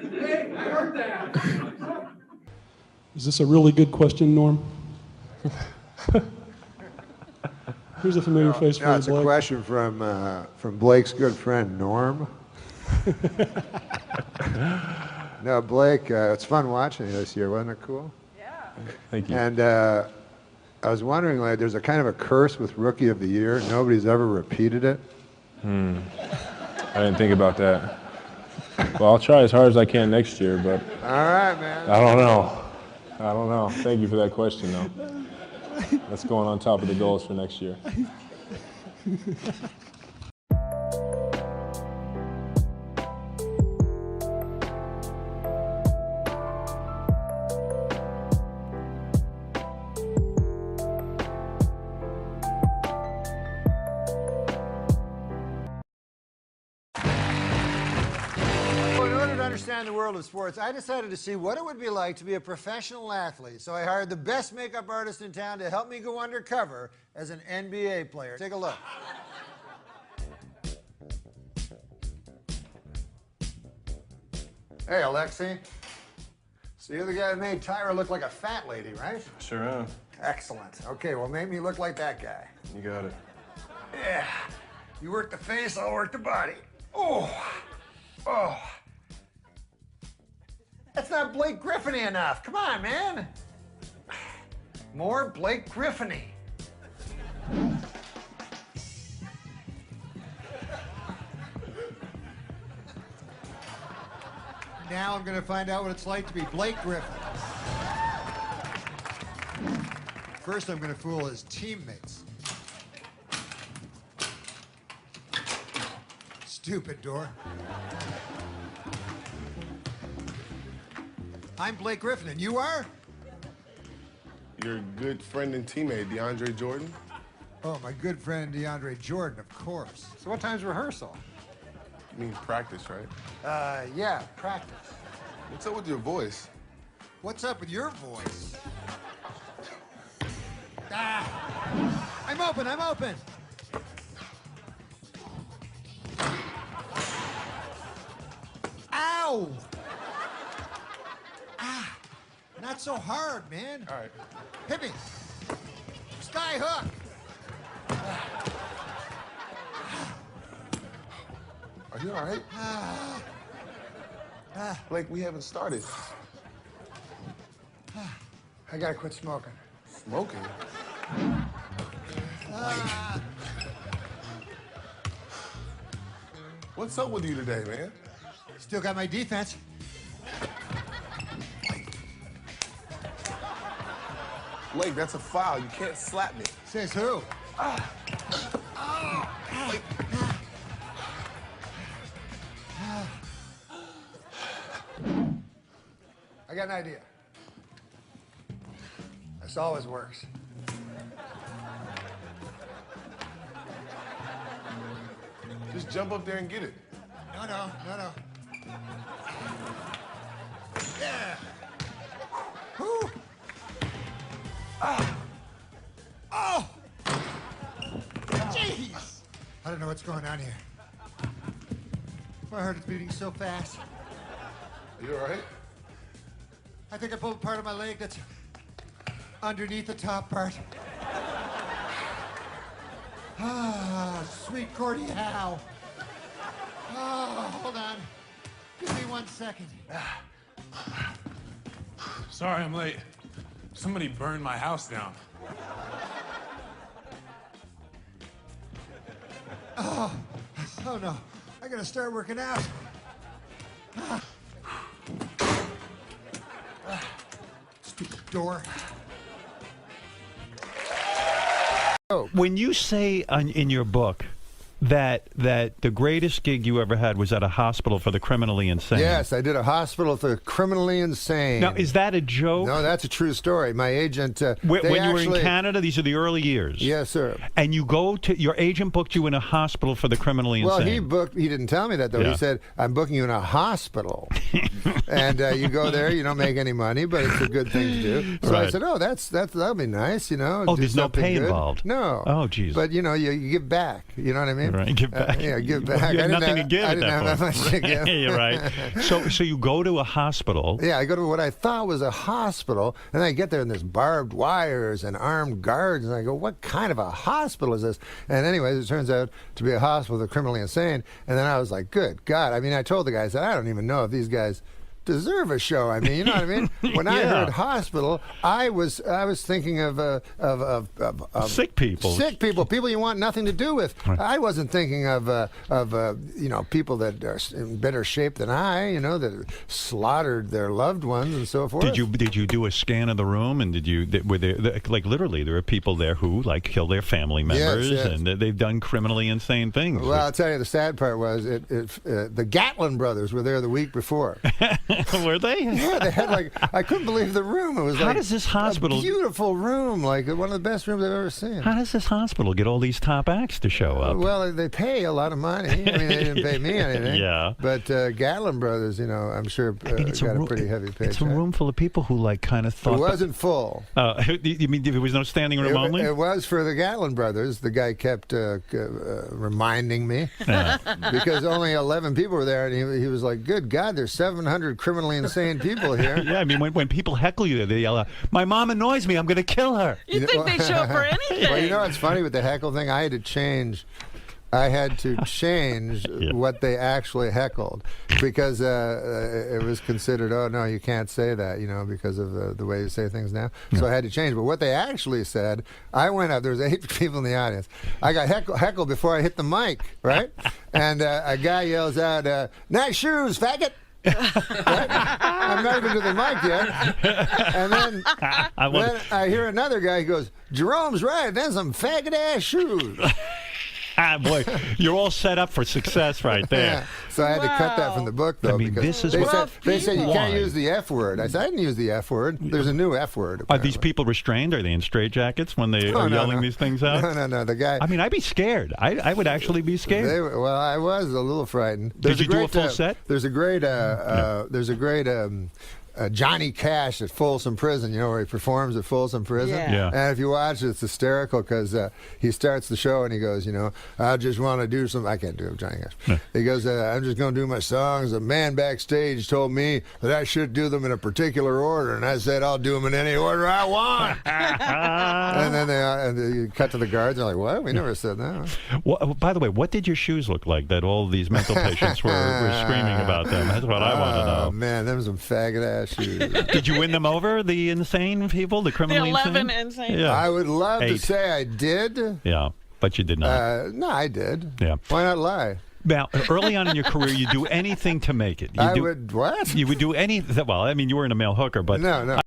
Hey, I heard that. Is this a really good question, Norm? Here's a familiar face for you, it's a Blake. question from Blake's good friend, Norm. No, Blake, it's fun watching you this year. Wasn't it cool? Yeah. Thank you. And I was wondering, like, there's a kind of a curse with Rookie of the Year. Nobody's ever repeated it. I didn't think about that. Well, I'll try as hard as I can next year, but All right, man. I don't know. Thank you for that question, though. That's going on top of the goals for next year. Well, in order to understand the world of sports, I decided to see what it would be like to be a professional athlete. So I hired the best makeup artist in town to help me go undercover as an NBA player. Take a look. Hey, Alexi. So you're the guy that made Tyra look like a fat lady, right? Sure am. Excellent. Okay, well, make me look like that guy. You got it. Yeah. You work the face, I'll work the body. Oh. Oh. That's not Blake Griffin-y enough. Come on, man. More Blake Griffin-y. Now I'm going to find out what it's like to be Blake Griffin. First, I'm going to fool his teammates. Stupid door. I'm Blake Griffin, and you are? Your good friend and teammate, DeAndre Jordan. Oh, my good friend DeAndre Jordan, of course. So what time's rehearsal? You mean practice, right? Yeah, practice. What's up with your voice? What's up with your voice? Ah! I'm open. Ow! Ah! Not so hard, man. All right. Hit me. Sky hook. Are you all right? Blake, we haven't started. I gotta quit smoking. Smoking? What's up with you today, man? Still got my defense. Blake, that's a foul. You can't slap me. Says who? Blake. I got an idea. This always works. Just jump up there and get it. No. Yeah. Whoo. Oh. Jeez. I don't know what's going on here. My heart is beating so fast. Are you all right? I think I pulled part of my leg that's underneath the top part. Sweet Cordy Howe. Oh, hold on. Give me 1 second. Sorry I'm late. Somebody burned my house down. Oh no. I gotta start working out. Stupid door. When you say in your book that the greatest gig you ever had was at a hospital for the criminally insane. Yes, I did a hospital for the criminally insane. Now, is that a joke? No, that's a true story. My agent... when you were in Canada, these are the early years. Yes, sir. And you go to... Your agent booked you in a hospital for the criminally insane. Well, he didn't tell me that, though. Yeah. He said, I'm booking you in a hospital. And you go there, you don't make any money, but it's a good thing to do. So I said, oh, that'll be nice, you know. Oh, do there's no pay something good. involved? No. Oh, geez. But, you know, you give back. You know what I mean? Right, give back. Yeah, give back. You had nothing to give I at didn't that have point. that much to give. You're right. So you go to a hospital. Yeah, I go to what I thought was a hospital, and I get there and there's barbed wires and armed guards, and I go, what kind of a hospital is this? And anyways, it turns out to be a hospital for the criminally insane, and then I was like, good God. I mean, I told the guy, I said, I don't even know if these guys deserve a show. I mean, you know what I mean? When I heard hospital, I was thinking of sick people, people you want nothing to do with. I wasn't thinking of you know, people that are in better shape than I, you know, that slaughtered their loved ones and so forth. Did you do a scan of the room, and were there like literally there are people there who like kill their family members, yes. and they've done criminally insane things? Well, I'll tell you, the sad part was the Gatlin brothers were there the week before. Were they? Yeah, they had like, I couldn't believe the room. It was How like does this hospital... a beautiful room, like one of the best rooms I've ever seen. How does this hospital get all these top acts to show up? Well, they pay a lot of money. I mean, they didn't pay me anything. Yeah. But Gatlin brothers, you know, I'm sure got a pretty heavy paycheck. It's a room full of people who like kind of thought... It wasn't full. You mean there was no standing room only? It was for the Gatlin brothers. The guy kept reminding me because only 11 people were there, and he was like, good God, there's 700 criminally insane people here. Yeah, I mean, when people heckle you, they yell out, my mom annoys me, I'm going to kill her. You think they show up for anything? Well, you know what's funny with the heckle thing? I had to change what they actually heckled because it was considered, oh, no, you can't say that, you know, because of the way you say things now. So I had to change. But what they actually said, I went up, there was 8 people in the audience. I got heckled before I hit the mic, right? And a guy yells out, nice shoes, faggot. Right? I'm not even to the mic yet. And then I hear another guy, he goes, Jerome's right, that's some faggot-ass shoes. Boy, you're all set up for success right there. Yeah. So I had to cut that from the book, though, I mean, because they said you can't use the F word. I said, I didn't use the F word. There's a new F word. Apparently. Are these people restrained? Are they in straitjackets when they are yelling these things out? No. The guy. I mean, I'd be scared. I would actually be scared. Well, I was a little frightened. Did you do a full set? There's a great Johnny Cash at Folsom Prison, you know, where he performs at Folsom Prison. Yeah. And if you watch it, it's hysterical because he starts the show and he goes, you know, I just want to do some. I can't do it, Johnny Cash. Yeah. He goes, I'm just going to do my songs. A man backstage told me that I should do them in a particular order, and I said I'll do them in any order I want. And then they cut to the guards. They're like, what? We never said that. Well, by the way, what did your shoes look like that all these mental patients were screaming about them? That's what I want to know. Oh, man, them some faggot-ass shoes. Did you win them over, the insane people, the criminally insane? The 11 insane? Yeah. I would love 8. to say I did. Yeah, but you did not. No, I did. Yeah. Why not lie? Now, early on in your career, you do anything to make it. Would what? You would do anything. Well, I mean, you weren't a male hooker, but... No.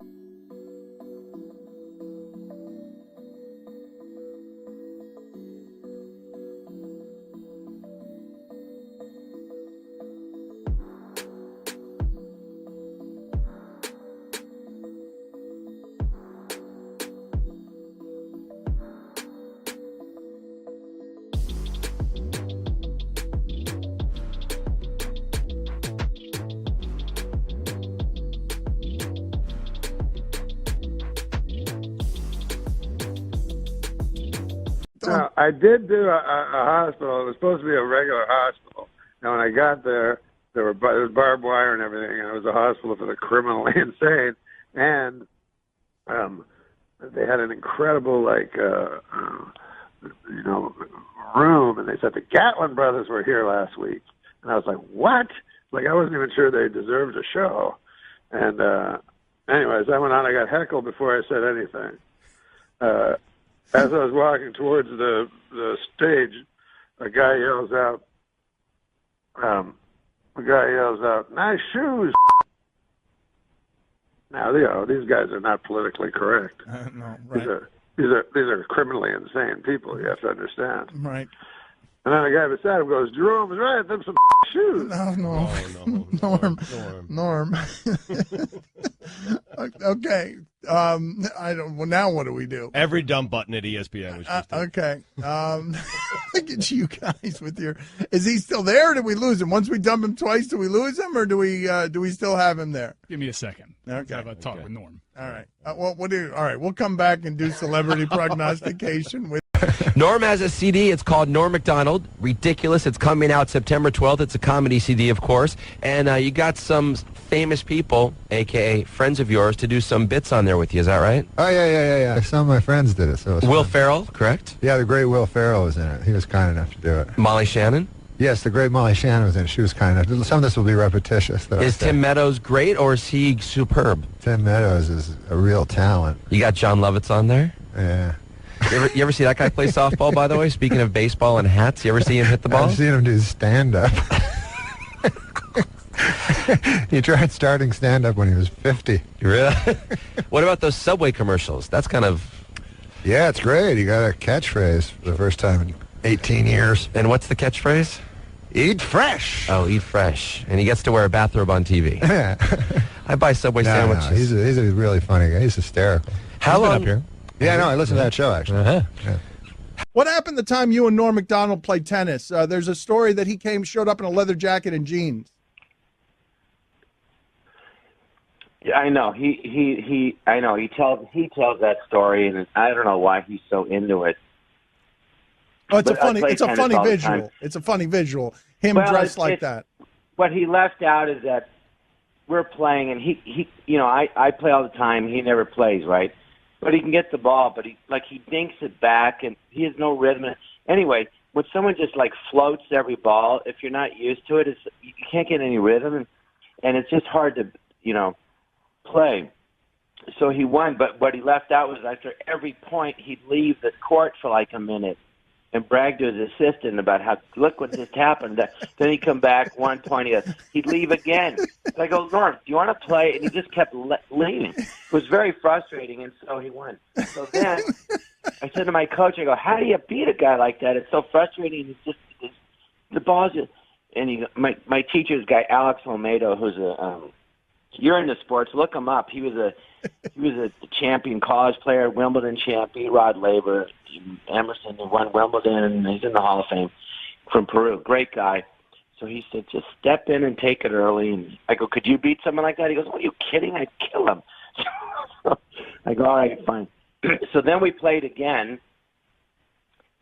No, I did do a hospital. It was supposed to be a regular hospital. And when I got there, there was barbed wire and everything, and it was a hospital for the criminally insane. And they had an incredible, room. And they said the Gatlin brothers were here last week. And I was like, what? Like, I wasn't even sure they deserved a show. And anyways, I went on. I got heckled before I said anything. As I was walking towards the stage, a guy yells out, the guy yells out, "Nice shoes." Now, these guys are not politically correct. No, right. These are criminally insane people. You have to understand. Right. And then the guy beside him goes, "Jerome's right. Them some shoes." No. Norm. Okay. I don't. Well, now what do we do? Every dumb button at ESPN was just okay. Look at you guys with your. Is he still there? Or did we lose him? Once we dump him twice, do we lose him, or do we still have him there? Give me a second. Okay. Have a talk with Norm. All right. Well, all right. We'll come back and do celebrity prognostication with. Norm has a CD. It's called NORM MACDONALD. Ridiculous. It's coming out September 12th. It's a comedy CD, of course. And you got some famous people, a.k.a. friends of yours, to do some bits on there with you. Is that right? Oh, yeah. Some of my friends did it. So it was Will fun. Ferrell, correct? Yeah, the great Will Ferrell was in it. He was kind enough to do it. Molly Shannon? Yes, the great Molly Shannon was in it. She was kind enough. Some of this will be repetitious. Is Tim Meadows great, or is he superb? Tim Meadows is a real talent. You got John Lovitz on there? Yeah. You ever see that guy play softball, by the way? Speaking of baseball and hats, you ever see him hit the ball? I've seen him do stand-up. He tried starting stand-up when he was 50. Really? What about those Subway commercials? That's kind of... Yeah, it's great. He got a catchphrase for the first time in 18 years. And what's the catchphrase? Eat fresh. Oh, eat fresh. And he gets to wear a bathrobe on TV. Yeah. I buy Subway sandwiches. No, he's a really funny guy. He's hysterical. How long... Up here? Yeah, no, I listened to that show, actually. Uh-huh. Yeah. What happened the time you and Norm MACDONALD played tennis? There's a story that he showed up in a leather jacket and jeans. Yeah, I know. I know. He tells that story, and I don't know why he's so into it. Oh, it's But a funny visual. It's a funny visual. Him dressed like that. What he left out is that we're playing, and he I play all the time. He never plays, right? But he can get the ball, but he dinks it back, and he has no rhythm. Anyway, when someone just floats every ball, if you're not used to it, you can't get any rhythm, and it's just hard to play. So he won, but what he left out was after every point, he'd leave the court for a minute and brag to his assistant about how, look what just happened. Then he'd come back, 1 point, he'd leave again. So I go, Norm, do you want to play? And he just kept leaving. It was very frustrating, and so he won. So then I said to my coach, I go, how do you beat a guy like that? It's so frustrating. The ball's just, and my teacher's guy, Alex Olmedo, who's you're into sports, look him up. He was a champion college player, Wimbledon champion, Rod Laver, Emerson, who won Wimbledon, and he's in the Hall of Fame from Peru. Great guy. So he said, just step in and take it early. And I go, could you beat someone like that? He goes, are you kidding? I'd kill him. I go, all right, fine. So then we played again,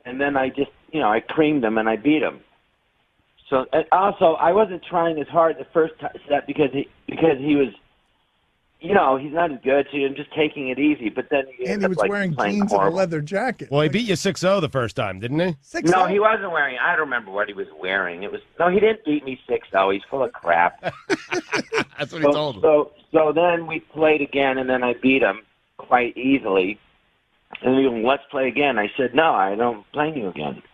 and then I just, I creamed him and I beat him. So also, I wasn't trying as hard the first set because he was, he's not as good, so I'm just taking it easy. But then and he was wearing jeans and a leather jacket. Well, he beat you 6-0 the first time, didn't he? 6-0? No, he wasn't wearing. I don't remember what he was wearing. He didn't beat me 6-0. He's full of crap. That's what he told him. So then we played again, and then I beat him quite easily. And he goes, let's play again. I said, no, I don't play you again.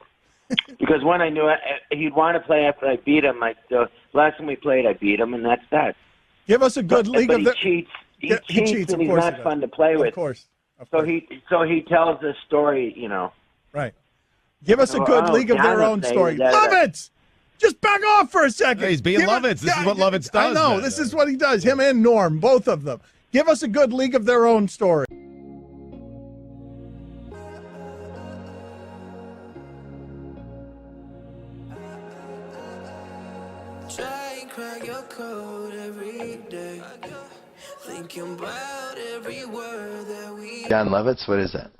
Because when I knew he'd want to play after I beat him, the last time we played, I beat him, and that's that. Give us a good league but of the. He cheats, cheats, and of he's course not he fun does. to play with. Of course. So he tells this story, Right. Give us a good league of their own story. Lovitz! Just back off for a second. Yeah, he's being Lovitz. This is what Lovitz does. I know. Man. This is what he does. Him and Norm, both of them. Give us a good league of their own story. Try and crack your code every day. Thinking about every word that we. John Lovitz, what is that?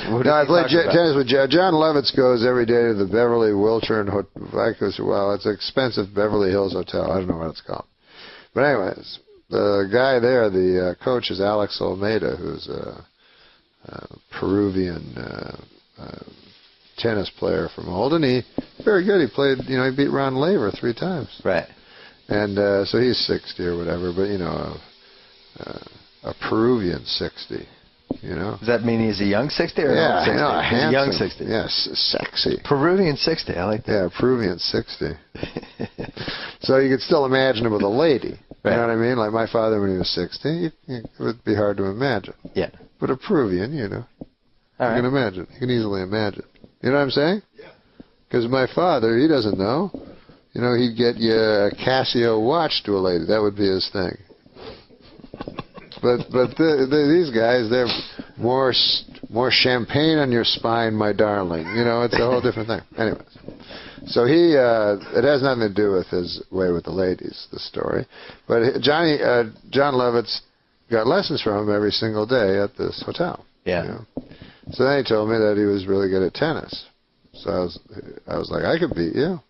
No, I played tennis with John Lovitz. Goes every day to the Beverly Wilshire it's an expensive Beverly Hills hotel. I don't know what it's called. But anyways, the guy there, the coach, is Alex Olmedo, who's a Peruvian tennis player from old, and he very good. He played, he beat Ron Laver 3 times. Right. And so he's 60 or whatever, but a Peruvian 60. Does that mean he's a young 60 or yeah, an old 60? He's a young 60. Yes, sexy. Peruvian 60, I like that. Yeah, Peruvian 60. So you could still imagine him with a lady. You know what I mean? Like my father when he was 60, it would be hard to imagine. Yeah. But a Peruvian, you know, you can imagine. You can easily imagine. You know what I'm saying? Yeah. Because my father, he doesn't know. You know, he'd get you a Casio watch to a lady. That would be his thing. But these guys, they're more champagne on your spine, my darling. You know, it's a whole different thing. Anyways. So it has nothing to do with his way with the ladies, the story. But John Lovitz got lessons from him every single day at this hotel. Yeah. You know? So then he told me that he was really good at tennis. So I was like, I could beat you.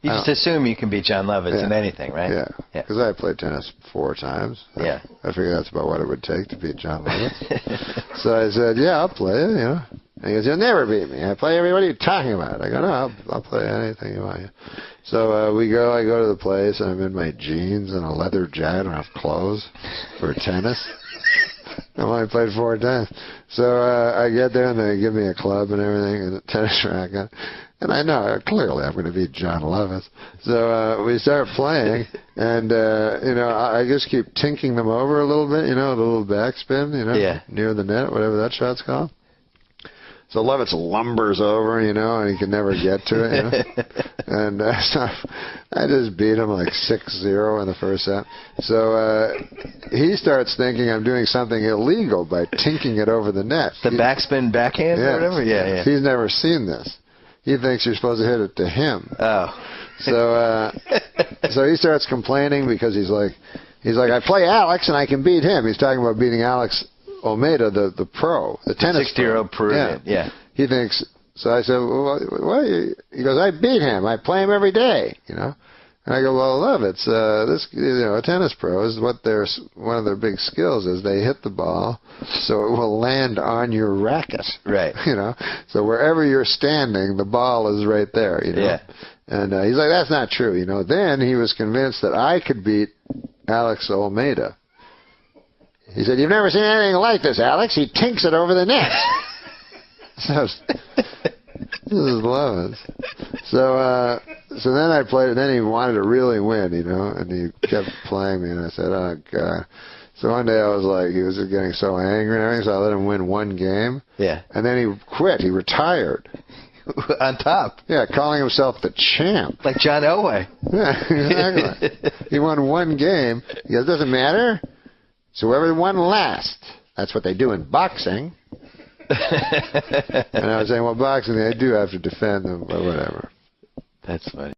You just assume you can beat John Lovitz in anything, right? Yeah. Because I played tennis 4 times. Yeah. I figured that's about what it would take to beat John Lovitz. So I said, yeah, I'll play it, you know. And he goes, you'll never beat me. I play everybody. What are you talking about? I go, no, I'll play anything you want. So I go to the place, and I'm in my jeans and a leather jacket. I don't have clothes for tennis. I only played 4 times. So I get there, and they give me a club and everything and a tennis racket. And I know, clearly, I'm going to beat John Lovitz. So we start playing, and, you know, I just keep tinking them over a little bit, you know, the little backspin, you know, near the net, whatever that shot's called. So Lovitz lumbers over, you know, and he can never get to it, you know. And so I just beat him like 6-0 in the first set. So he starts thinking I'm doing something illegal by tinking it over the net. The backspin backhand or whatever? Yeah. He's never seen this. He thinks you're supposed to hit it to him. Oh. So so he starts complaining because he's like, I play Alex and I can beat him. He's talking about beating Alex Olmedo, the pro, the tennis 60-year-old Peruvian. Yeah. He thinks. So I said, well, what? He goes, I beat him. I play him every day. You know. And I go, well, Lovitz, this, you know, a tennis pro is one of their big skills is they hit the ball so it will land on your racket. Right. You know. So wherever you're standing, the ball is right there. You know. Yeah. And he's like, that's not true. You know. Then he was convinced that I could beat Alex Olmedo. He said, you've never seen anything like this, Alex. He tinks it over the net. So, this is Lovitz. So then I played, and then he wanted to really win, you know, and he kept playing me, and I said, oh, God. So one day I was like, he was just getting so angry and everything, so I let him win 1 game. Yeah. And then he quit. He retired. On top. Yeah, calling himself the champ. Like John Elway. Yeah, exactly. He won 1 game. He goes, doesn't matter. So whoever won last, that's what they do in boxing. And I was saying, well, boxing, they do have to defend them, but whatever. That's funny.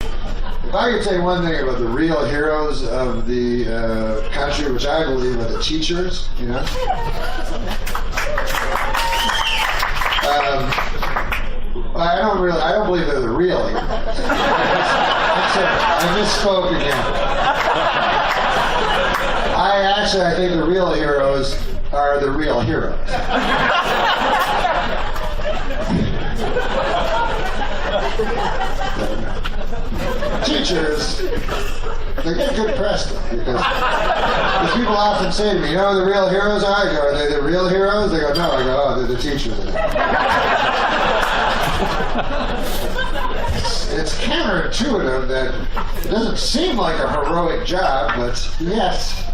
If I could say one thing about the real heroes of the country, which I believe are the teachers, you know? I don't believe they're the real heroes. I misspoke again. I think the real heroes are the real heroes. Teachers, they get good press though, because people often say to me, you know who the real heroes are? I go, are they the real heroes? They go, no. I go, oh, they're the teachers. It's counterintuitive that it doesn't seem like a heroic job, but yes.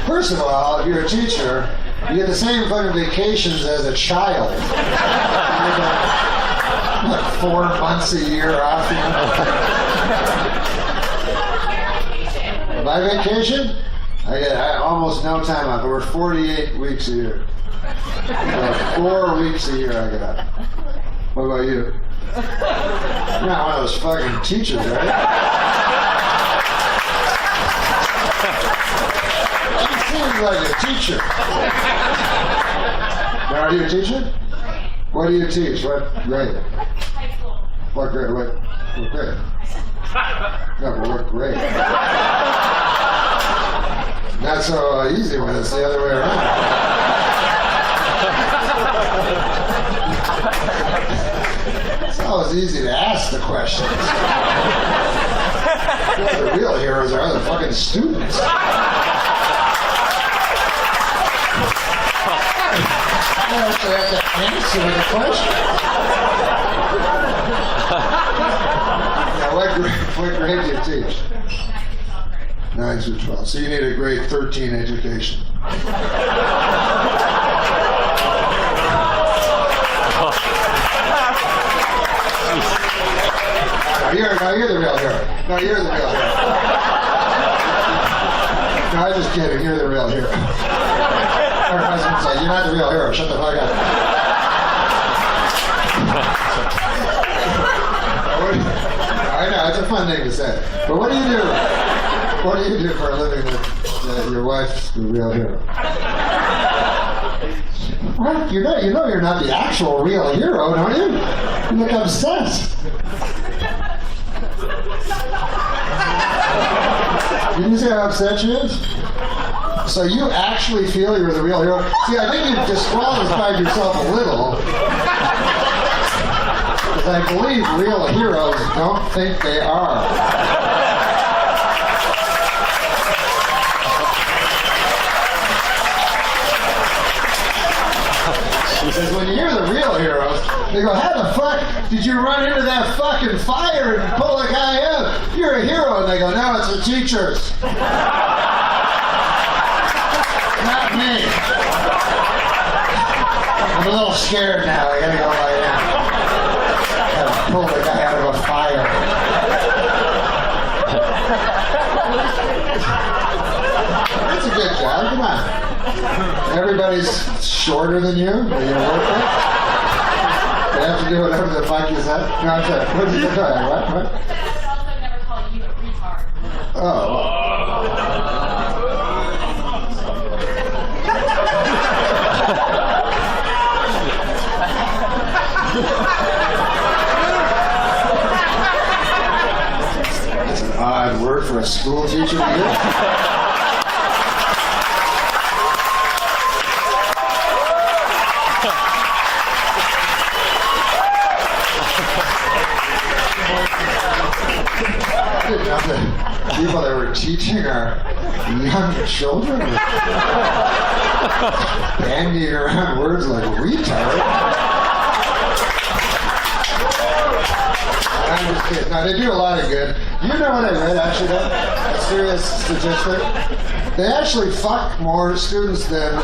First of all, if you're a teacher, you get the same fucking vacations as a child. You get, like 4 months a year off. You know? My vacation? I get almost no time off. Over 48 weeks a year. Like 4 weeks a year I get off. What about you? You're not one of those fucking teachers, right? You seem like a teacher. Now, are you a teacher? What do you teach? What grade? High school. What grade? What grade? No, but what grade? Not so easy when it's the other way around. It's always easy to ask the questions. The real heroes are the fucking students. actually have to answer the question. Now, what grade do you teach? 9 through 12. So you need a grade 13 education. You're the real hero. No, you're the real hero. No, I'm just kidding. You're the real hero. Our husband's like, you're not the real hero. Shut the fuck up. I know, it's a fun thing to say. But what do you do? What do you do for a living that your wife's the real hero? What? You know you're not the actual real hero, don't you? You look obsessed. Did you see how upset she is? So you actually feel you're the real hero? See, I think you've disqualified yourself a little. Because I believe real heroes don't think they are. Because when you hear the real heroes, they go, how the fuck did you run into that fucking fire and pull a guy up? You're a hero. And they go, no, it's the teachers. Not me. I'm a little scared now. I gotta go lie down. Gotta pull the guy out of a fire. That's a good job. Come on. Everybody's shorter than you? Are you working? You have to do whatever the fuck you said? No, I'm sorry. What did you say? What? Oh. That's an odd word for a school teacher to use. People that were teaching our young children were bandying around words like retard. I'm just kidding. No, they do a lot of good. You know what I read, actually, though? A serious statistic? They actually fuck more students than...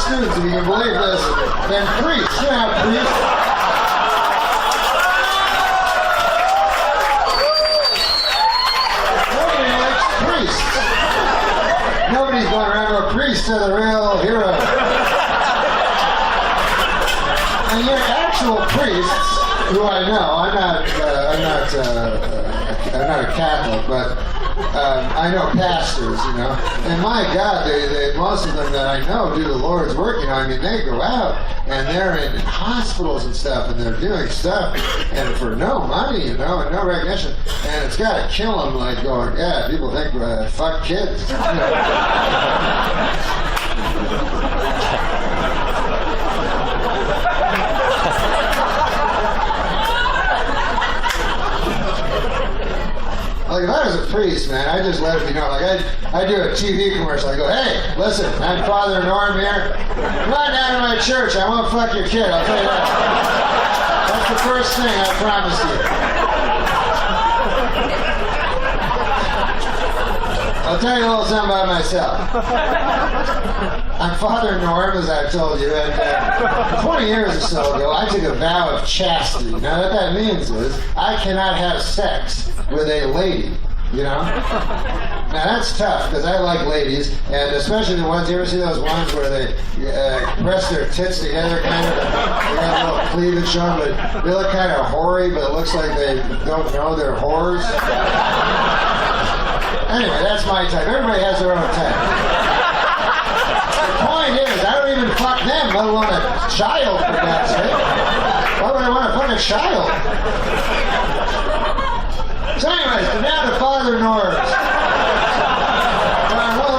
students, if you can believe this, than priests. You know how priests... Nobody likes priests. Nobody's going around to a priest to the real hero. And yet actual priests, who I know, I'm not a Catholic, but I know pastors, you know, and my God, they most of them that I know do the Lord's work, you know. I mean, they go out and they're in hospitals and stuff, and they're doing stuff, and for no money, you know, and no recognition, and it's got to kill them, like going, yeah, people think fuck kids. You know. Like, if I was a priest, man, I just let it be known. Like, I do a TV commercial. I go, hey, listen, I'm Father Norm here. Come on down to my church. I won't fuck your kid. I'll tell you that. That's the first thing I promised you. I'll tell you a little something about myself. I'm Father Norm, as I've told you, and 20 years or so ago, I took a vow of chastity. Now, what that means is I cannot have sex with a lady, you know? Now, that's tough, because I like ladies, and especially the ones, you ever see those ones where they press their tits together, kind of, they got a little cleavage showing, but they look kind of hoary, but it looks like they don't know they're whores. Anyway, that's my type. Everybody has their own type. The point is, I don't even fuck them, let alone a child, for God's sake. Why would I want to fuck a child? So anyways, now to Father Norm's. Well,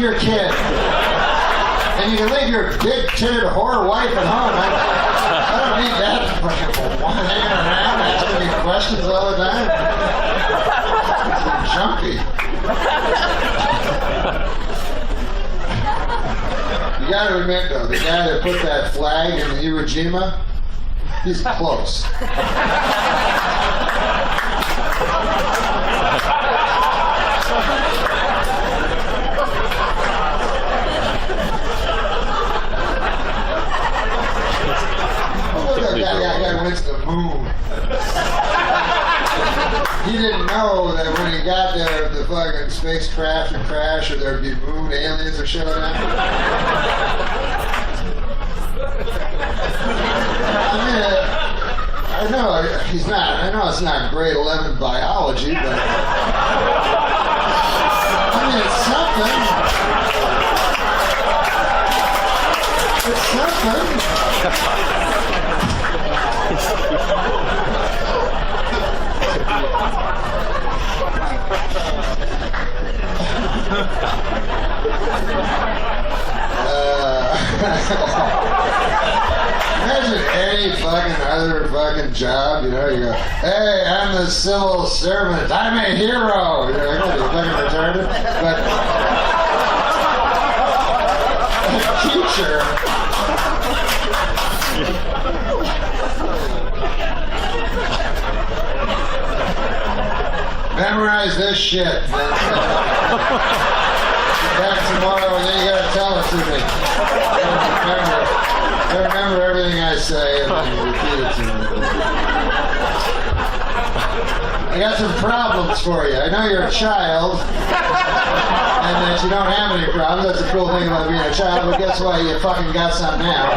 your kid. And you can leave your big-titted whore wife at home. I don't need that hanging around asking me questions all the time. It's junkie. You got to admit, though, the guy that put that flag in the Iwo Jima, he's close. That guy went to the moon. He didn't know that when he got there, the fucking spacecraft would crash, or there'd be moon aliens or shit like that. I know he's not. I know it's not grade 11 biology, but I mean it's something. It's something. Imagine any fucking other fucking job, you know, you go, hey, I'm the civil servant, I'm a hero, you know, you're fucking retarded, but a teacher, memorize this shit, man. Back tomorrow, and then you gotta tell it to me. Remember everything I say, and then you repeat it to me. I got some problems for you. I know you're a child, and that you don't have any problems. That's the cool thing about being a child, but guess what? You fucking got some now.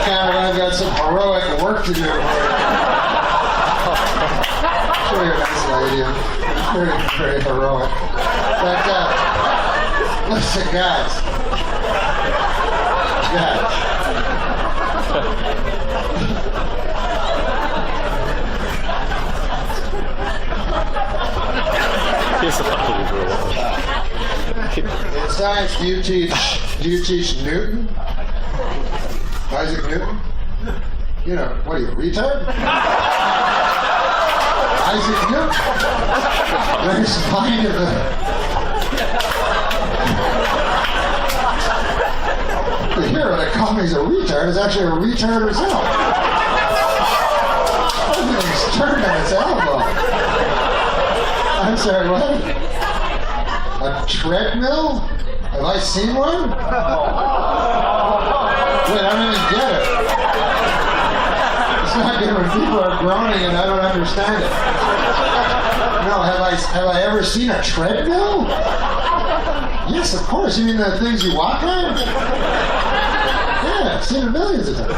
I've got some heroic work to do for you. Sure, you're a nice lady. Very, very heroic. But, listen, guys. In science, do you teach Newton? Isaac Newton? You know, what are you, retard? Isaac Newton? There's kind of a... The hero that called me a retard is actually a retard herself. Everything's turned on its elbow. I'm sorry, what? A treadmill? Have I seen one? Wait, I don't even get it. It's not good when people are groaning and I don't understand it. No, have I ever seen a treadmill? Yes, of course. You mean the things you walk on? Yeah, I've seen it millions of times.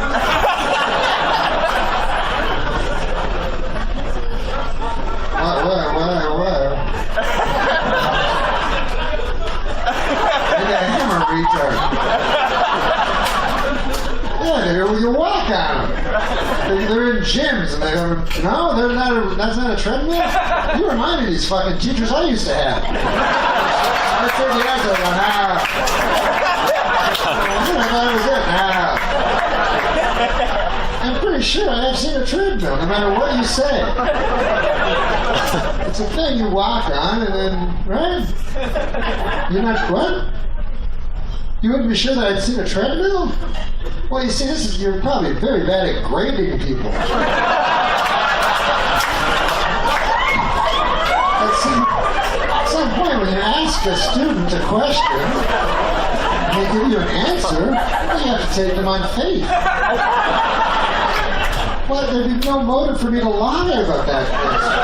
What? Maybe I am a retard. Yeah, you walk on them. They're in gyms and they don't. No, that's not a treadmill. You remind me of these fucking teachers I used to have. I said the answer, I'm pretty sure I have seen a treadmill, no matter what you say. It's a thing you walk on and then, right? You're not what? You wouldn't be sure that I'd seen a treadmill? Well, you see, you're probably very bad at grading people. At some point, when you ask a student a question, and they give you an answer, you have to take them on faith. Well, there'd be no motive for me to lie about that question.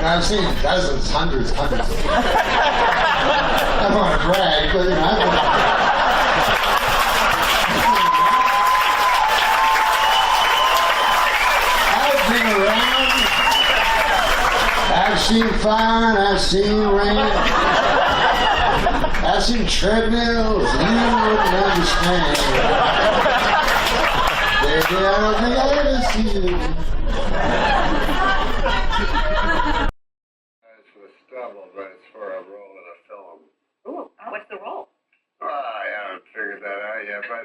I've seen dozens, hundreds of them. I don't want to brag, but you know, I've been around. I've seen fire, I've seen rain. I've seen treadmills, you wouldn't understand. Baby, I don't think I've ever seen you. It's for the stubble, but it's for a role in a film. Ooh, what's the role? I haven't figured that out yet, but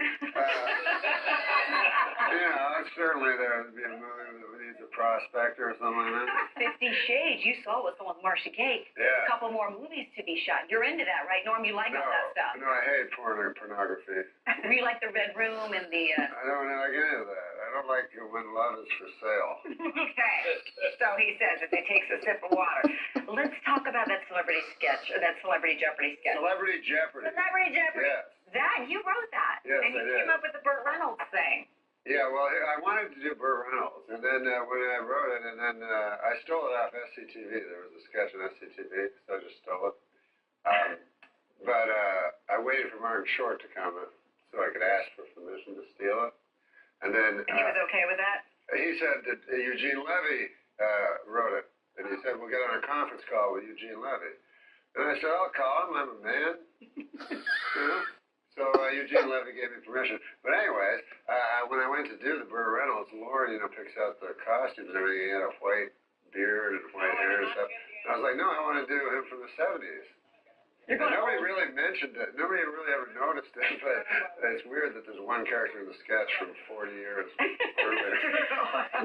certainly there would be a movie that needs a prospector or something like that. 50 Shades. You saw what's going with Marcia Gay. There's a couple more movies to be shot. You're into that, right, Norm? You like all that stuff? No, I hate pornography. You like the Red Room and the... I don't like any of that. I don't like when love is for sale. Okay. So he says as he takes a sip of water. Let's talk about that celebrity sketch, or that Celebrity Jeopardy sketch. Celebrity Jeopardy. Celebrity Jeopardy. Yes. That, you wrote that. Yes, and you I did. came up with the Burt Reynolds thing. Yeah, well, I wanted to do Burt Reynolds, and then when I wrote it, and then I stole it off SCTV. There was a sketch on SCTV, so I just stole it. But I waited for Martin Short to comment so I could ask for permission to steal it. And then And he was okay with that? he said that Eugene Levy wrote it, and he said, we'll get on a conference call with Eugene Levy. And I said, I'll call him, I'm a man. You know? So Eugene Levy gave me permission. But anyways, when I went to do the Burt Reynolds, Lauren, picks out the costumes and everything. He had a white beard and white hair and stuff. And I was like, no, I want to do him from the 70s. And nobody really mentioned it. Nobody really ever noticed it, but it's weird that there's one character in the sketch from 40 years earlier.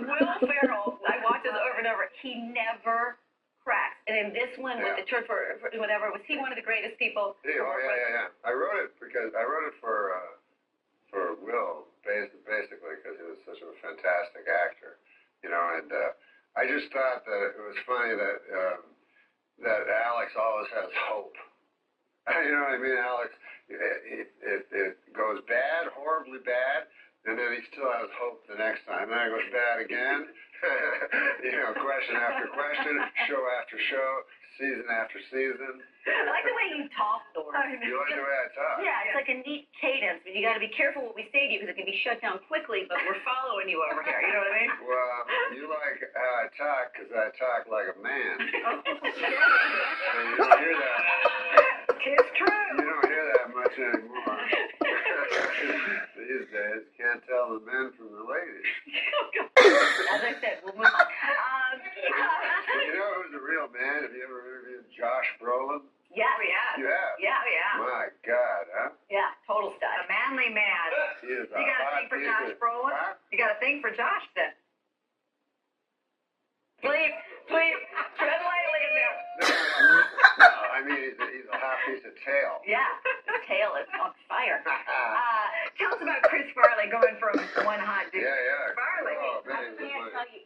Will Ferrell, I watched this over and over. He never cracks. And in this one, with the church for whatever, was he one of the greatest people? Yeah. I wrote it for Will, basically, because he was such a fantastic actor, and I just thought that it was funny that that Alex always has hope. You know what I mean, Alex? It goes bad, horribly bad, and then he still has hope the next time. Then it goes bad again. Question after question, show after show, season after season. I like the way you talk, Thor. You like the way I talk? Yeah, it's like a neat cadence, but you got to be careful what we say to you because it can be shut down quickly, but we're following you over here. You know what I mean? Well, you like how I talk because I talk like a man. And you don't hear that. It's true. You don't hear that much anymore. These days, can't tell the men from the ladies. As I said, we'll move on. You know who's a real man? Have you ever interviewed Josh Brolin? Yes, we have. You have? Yeah. My God, huh? Yeah, total stud. A manly man. He is You got a thing for Josh Brolin? Huh? You got a thing for Josh then? Please, tread lightly in there. No, I mean, he's a hot piece of tail. Yeah, his tail is on fire. Tell us about Chris Farley going from one hot dude. Yeah. Farley. Oh, I man, can't tell you,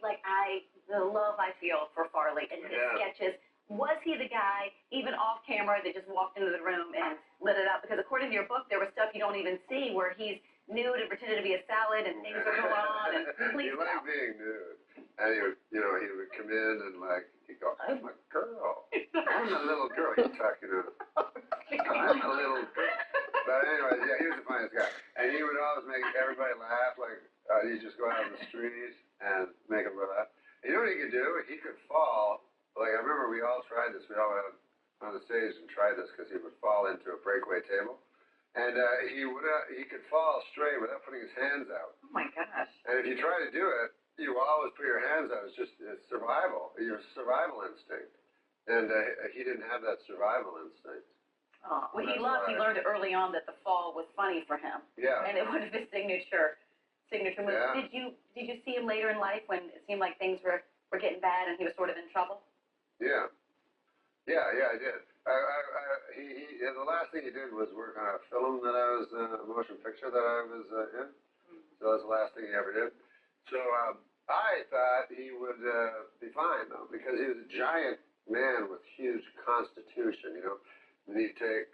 the love I feel for Farley and his sketches. Was he the guy, even off camera, that just walked into the room and lit it up? Because according to your book, there was stuff you don't even see where he's nude and pretended to be a salad and things are going on. And please He liked being nude. And he would come in and he'd go, I'm a girl. I'm a little girl. He's talking to I'm a little girl. But anyways, yeah, he was the funniest guy. And he would always make everybody laugh. He'd just go out on the street and make them laugh. And you know what he could do? He could fall. I remember we all tried this. We all went on the stage and tried this because he would fall into a breakaway table. And he could fall straight without putting his hands out. Oh, my gosh. And if you try to do it, you always put your hands out. It's survival, your survival instinct. And he didn't have that survival instinct. Oh, well, he learned early on that the fall was funny for him. Yeah. And it was his signature move. Yeah. Did you see him later in life when it seemed like things were getting bad and he was sort of in trouble? Yeah, I did. The last thing he did was work on a film that I was a motion picture that I was in. So that's the last thing he ever did. So I thought he would be fine though, because he was a giant man with huge constitution. And he'd take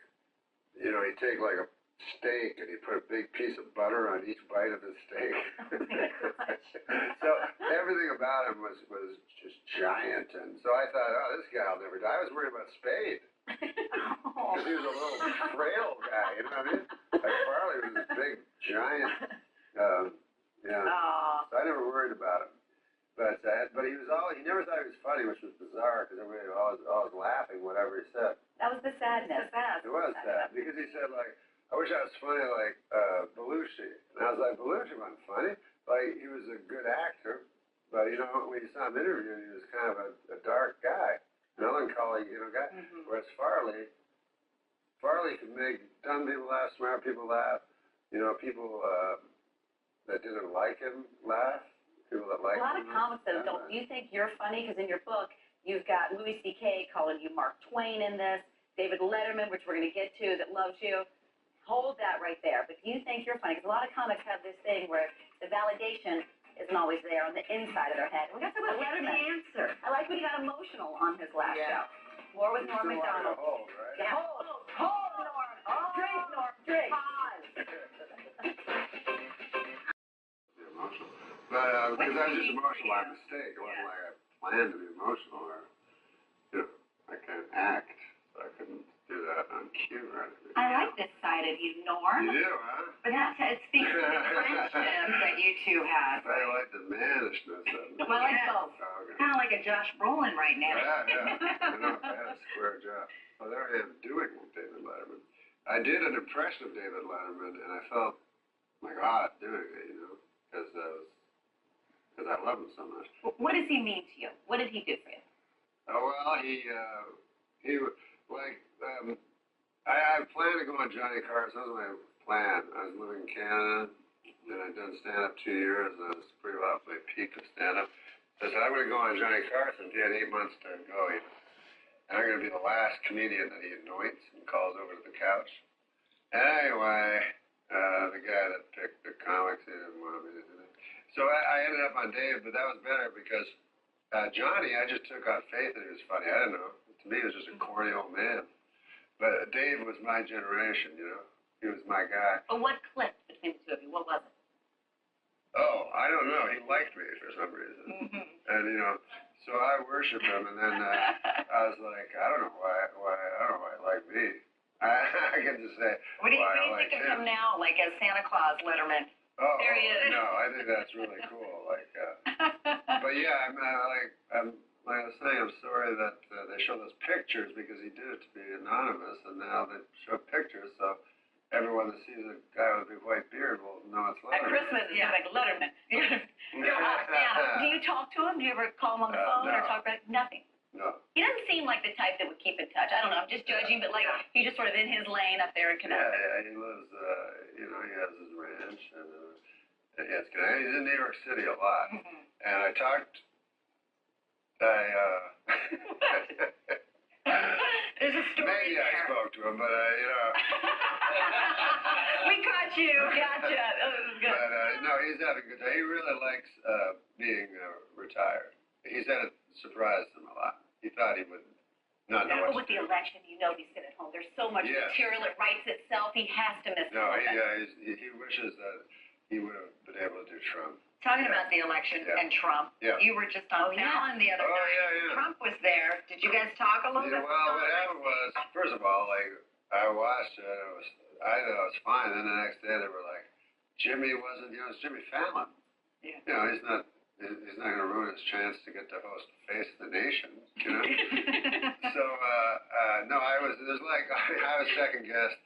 like a steak and he'd put a big piece of butter on each bite of his steak. So everything about him was just giant, and so I thought, oh, this guy will never die. I was worried about Spade because he was a little frail guy, you know what I mean? Farley was this big giant. So I never worried about him, but he never thought he was funny, which was bizarre because everybody was always laughing whatever he said. That was the sadness. It was sad because he said I wish I was funny like Belushi. And I was like, Belushi wasn't funny. He was a good actor. But, when you melancholy, guy. Whereas Farley could make dumb people laugh, smart people laugh, people that didn't like him laugh, people that liked him. A lot of comics that don't. Do you think you're funny? Because in your book, you've got Louis C.K. calling you Mark Twain in this, David Letterman, which we're going to get to, that loves you. Hold that right there. But do you think you're funny? Because a lot of comics have this thing where the validation isn't always there on the inside of their head. We got to talk about Letterman. The answer. I like when he got emotional on his last show. More with Norm MacDonald. Hold, right? Yeah. Hold, Norm. Drink, Norm. Drink. Pause. Emotional. But because I was just emotional by mistake. It wasn't like I planned to be emotional or, I can't act. So I couldn't do that on cue or anything. I like this side of you, Norm. You do, huh? But it speaks to the friendship that you two had. I like the mannishness of it. Well, I like both. Okay. Kind of like a Josh Brolin right now. Yeah. I had a square jaw. Well, there I am doing with David Letterman. I did an impression of David Letterman, and I felt like odd doing it, because I love him so much. What does he mean to you? What did he do for you? Oh, well, I planned to go on Johnny Carson. That was my plan. I was living in Canada, and I'd done stand-up 2 years, and I was pretty well at my peak of stand-up. So I said, I'm going to go on Johnny Carson. He had 8 months to go, and I'm going to be the last comedian that he anoints and calls over to the couch. Anyway, the guy that picked the comics, he didn't want me to do that. So I ended up on Dave, but that was better because Johnny, I just took on faith that he was funny. I don't know. To me, he was just a corny old man. But Dave was my generation, He was my guy. But what clicked between the two of you? What was it? Oh, I don't know. He liked me for some reason. And, so I worshiped him. And then I was like, I don't know why he liked me. I get to say, what do you think of him now, like as Santa Claus Letterman? Oh, there he is. No, I think that's really cool. But yeah, like I was saying, I'm sorry that they show those pictures because he did it to be anonymous, and now they show pictures, so everyone that sees a guy with a big white beard will know it's Letterman. At Christmas, it's like Letterman. Do you talk to him? Do you ever call him on the phone or talk about nothing? No. He doesn't seem like the type that would keep in touch. I don't know. I'm just judging, but he's just sort of in his lane up there in Connecticut. Yeah, he lives. He has his ranch, and he's in New York City a lot. And I talked. There's a story maybe there. I spoke to him, but We caught you. Gotcha. That was good. But no, he's having a good time. He really likes being retired. He said it surprised him a lot. He thought he would not know what with to the do. election, he's sitting at home. There's so much material. It writes itself. He has to miss No, it. he wishes that he would have been able to do Trump. Talking about the election and Trump, you were just on Fallon the other night. Yeah. Trump was there. Did you guys talk a little bit? Well, what happened was, first of all, I watched it. I thought it was fine. Then the next day they were like, Jimmy wasn't. It's Jimmy Fallon. Yeah. He's not going to ruin his chance to get to host Face the Nation. So no, I was second guest,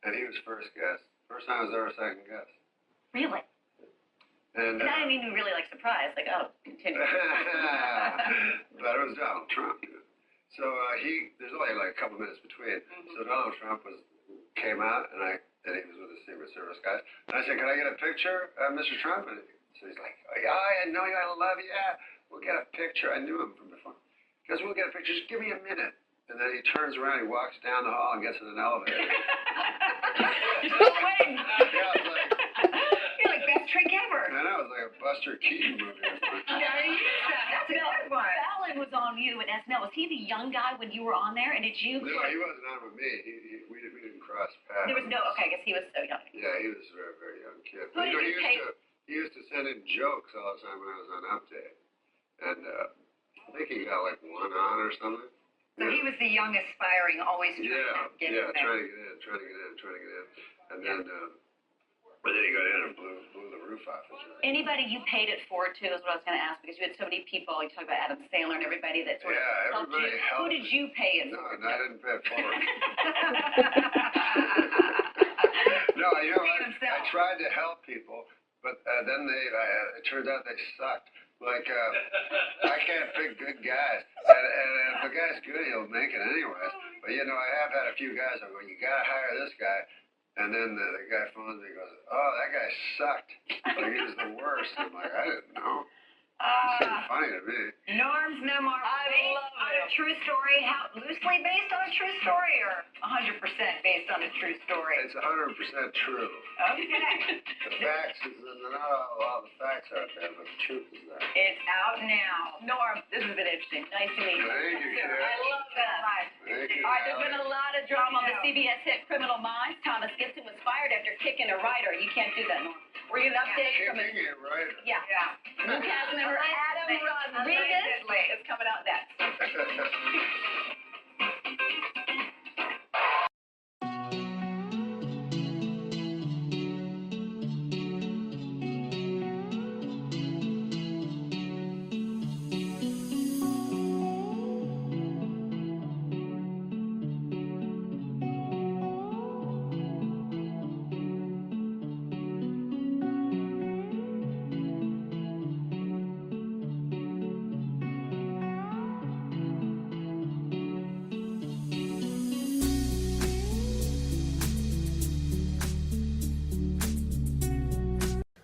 and he was first guest. First time I was ever second guest. Really? And I didn't even really surprised. Continue. But it was Donald Trump. So there's only a couple minutes between. So Donald Trump came out, and he was with the Secret Service guys. And I said, "Can I get a picture of Mr. Trump?" And so he's like, "Oh, yeah, I know you. I love you. Yeah, we'll get a picture." I knew him from before. He goes, "We'll get a picture. Just give me a minute." And then he turns around, he walks down the hall, and gets in an elevator. You're still waiting. Yeah, I was like, you're like best trick ever. I know, it was like a Buster Keaton movie or something. That's a good one. Fallon was on you at SNL. Was he the young guy when you were on there? And did you? No, he wasn't on with me. We didn't cross paths. There was no. Okay, I guess he was so young. Yeah, he was a very, very young kid. Who did you pay? He used to send in jokes all the time when I was on Update, and I think he got one on or something. So he was the young, aspiring, always trying to get in there. trying to get in, and then, but then he got in and blew the roof off. Anybody you paid it forward to is what I was going to ask, because you had so many people. You talked about Adam Sandler and everybody that sort of helped you. Who did you pay it for? No, I didn't pay it forward. No, I tried to help people, but then it turned out they sucked. Like, I can't pick good guys. And if a guy's good, he'll make it anyways. But, you know, I have had a few guys that go, you got to hire this guy. And then the guy phones me and goes, oh, that guy sucked. Like, he was the worst. I'm like, I didn't know. It seemed funny to me. Norm's memoir, based on a true story. How loosely based on a true story, or 100% based on a true story? It's 100% true. Okay. The facts is not a lot of the facts out there, but the truth is there. It's out now. Norm, this has been interesting. Nice to meet you. Thank you, Karen. I love that. Thank you. All right, there's been a lot of drama on the CBS hit Criminal Minds. Thomas Gibson was fired after kicking a writer. You can't do that, Norm. We're going to update from Kicking it, right? Yeah. New cast member Adam Rodriguez is coming out next.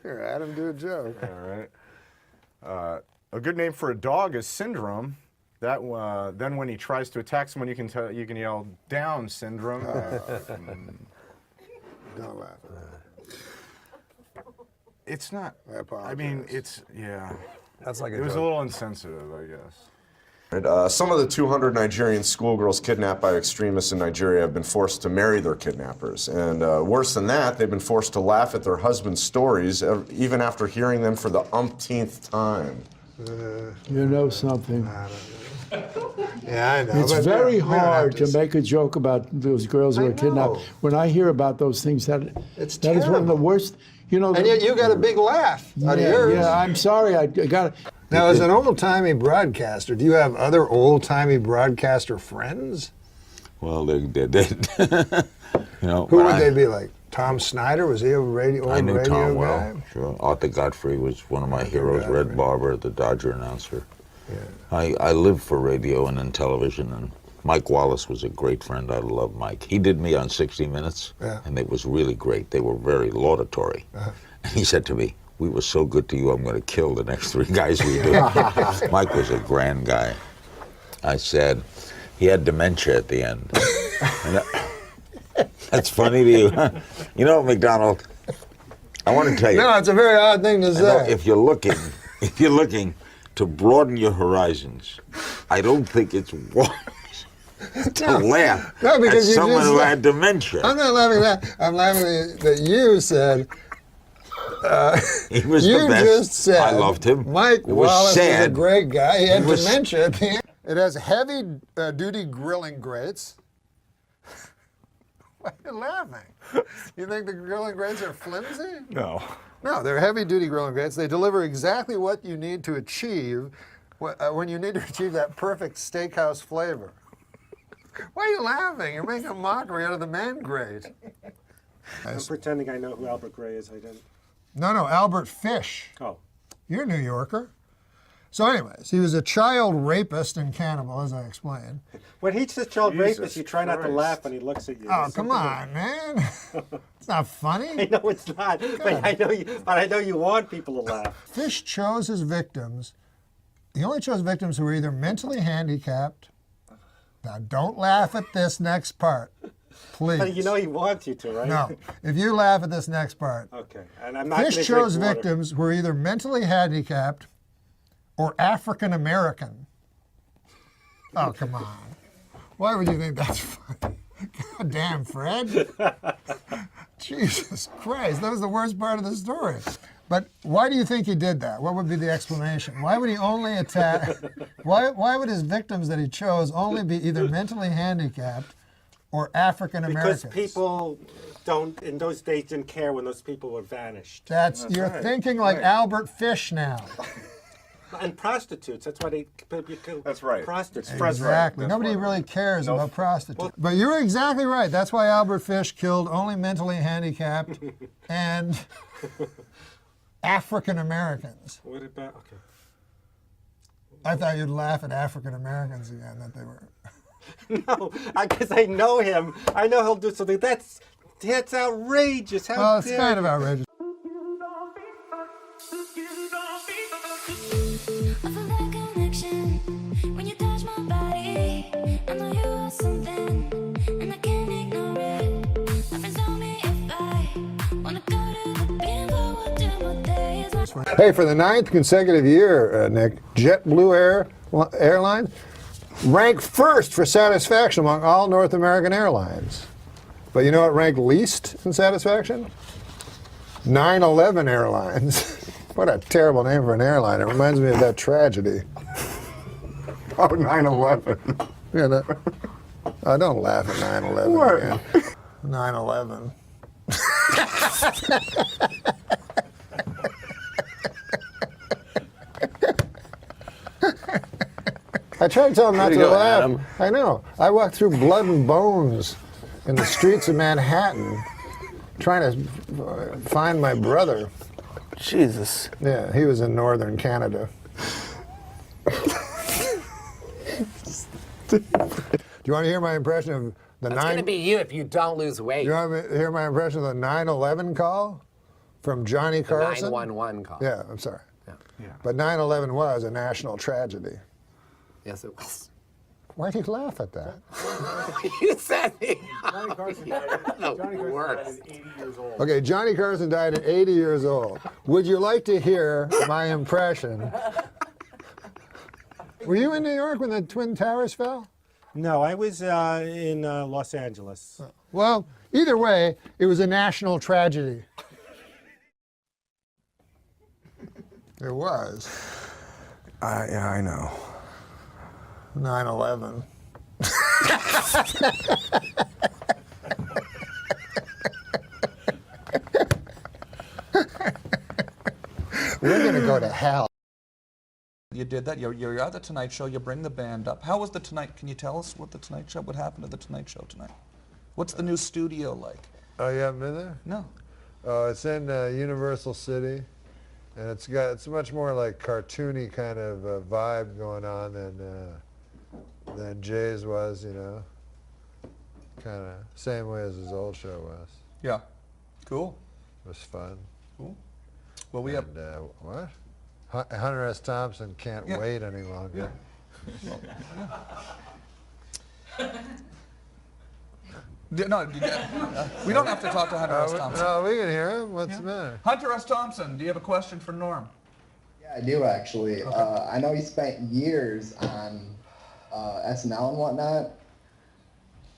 Here, Adam, do a joke. All right. A good name for a dog is Syndrome. That then when he tries to attack someone, you can yell Down Syndrome. Don't laugh at that. It's not. I apologize. I mean, it's yeah. That's like a It was a joke. little insensitive, I guess. Some of the 200 Nigerian schoolgirls kidnapped by extremists in Nigeria have been forced to marry their kidnappers. And worse than that, they've been forced to laugh at their husbands' stories, even after hearing them for the umpteenth time. You know something. Yeah, I know. It's but very we don't have hard to make a joke about those girls who I are kidnapped. know. When I hear about those things, that is one of the terrible. worst. You know, And yet you got a big laugh out of yours. Yeah, I'm sorry. I got it. Now, as an old-timey broadcaster, do you have other old-timey broadcaster friends? Well, they did. You know, Who when would I- they be like? Tom Snyder, was he a old I radio knew guy? Tom well. Sure. Arthur Godfrey was one of my heroes. Red Barber, the Dodger announcer. Yeah. I lived for radio and then television, and Mike Wallace was a great friend. I love Mike. He did me on 60 Minutes, and it was really great. They were very laudatory. And he said to me, "We were so good to you, I'm going to kill the next three guys we do." Mike was a grand guy. I said, he had dementia at the end. That's funny to you. You know, McDonald, I want to tell you. No, it's a very odd thing to say. If you're looking to broaden your horizons, I don't think it's wise to laugh No, because at you someone just who said- had dementia. I'm not laughing at that. I'm laughing that you said. He was you the best. just said. I loved him. Mike It was Wallace was a sad. great guy. He had It was- dementia at the end. It has heavy-duty grilling grates. Why are you laughing? You think the grilling grates are flimsy? No. No, they're heavy-duty grilling grates. They deliver exactly what you need to achieve when you need to achieve that perfect steakhouse flavor. Why are you laughing? You're making a mockery out of the man grate. I'm pretending I know who Albert Gray is. I didn't. No, Albert Fish. Oh. You're a New Yorker. So anyways, he was a child rapist and cannibal, as I explained. When he's the child Jesus rapist, you try not to Christ. laugh when he looks at you. Oh, There's come something on, man. It's not funny. I know it's not, but I know you want people to laugh. Fish chose his victims. He only chose victims who were either mentally handicapped. Now, don't laugh at this next part, please. But you know he wants you to, right? No, if you laugh at this next part. Okay, and I'm not gonna Fish drink chose water. victims who were either mentally handicapped or African American. Oh, come on. Why would you think that's funny? God damn, Fred. Jesus Christ, that was the worst part of the story. But why do you think he did that? What would be the explanation? Why would he only attack? Why would his victims that he chose only be either mentally handicapped or African Americans? Because people don't, in those days, didn't care when those people were vanished. You're thinking like Albert Fish now. And prostitutes. That's why they. That's right. Prostitutes. Exactly. Nobody really cares about prostitutes. But you're exactly right. That's why Albert Fish killed only mentally handicapped and African Americans. What about? Okay. I thought you'd laugh at African Americans again, that they were. No, because I know him. I know he'll do something. That's outrageous. How Well, it's dare kind of you. outrageous. When you touch my body, I know you are something, and I can't ignore it. My friends tell me if I wanna go to the bingo, we'll do my days. Hey, for the 9th consecutive year, Nick, JetBlue Airlines ranked first for satisfaction among all North American airlines. But you know what ranked least in satisfaction? 9/11 Airlines. What a terrible name for an airline. It reminds me of that tragedy. Oh, 9/11. Yeah, don't laugh at 9/11 again. 9/11. I tried to tell him not to laugh. Adam. I know. I walked through blood and bones in the streets of Manhattan trying to find my brother. Jesus. Yeah, he was in northern Canada. Do you want to hear my impression of the That's going to be you if you don't lose weight. You want to hear my impression of the 9/11 call from Johnny Carson? 911 call. Yeah, I'm sorry. But 9/11 was a national tragedy. Yes, it was. Why do you laugh at that? You said it. Johnny Carson died at 80 years old. Okay, Johnny Carson died at 80 years old. Would you like to hear my impression? Were you in New York when the Twin Towers fell? No, I was in Los Angeles. Well, either way, it was a national tragedy. It was. Yeah, I know. 9/11. We're going to go to hell. You did that. You're at the Tonight Show. You bring the band up. How was the Tonight? Can you tell us what the Tonight Show? What happened to the Tonight Show tonight? What's the new studio like? Oh, you haven't been there? No. Oh, it's in Universal City, and it's much more like cartoony kind of vibe going on than Jay's was, you know. Kind of same way as his old show was. Yeah. Cool. It was fun. Cool. Well, we have what? Hunter S. Thompson can't wait any longer. No, we don't have to talk to Hunter S. Thompson. No, we can hear him. What's the matter? Hunter S. Thompson, do you have a question for Norm? Yeah, I do actually. I know he spent years on SNL and whatnot,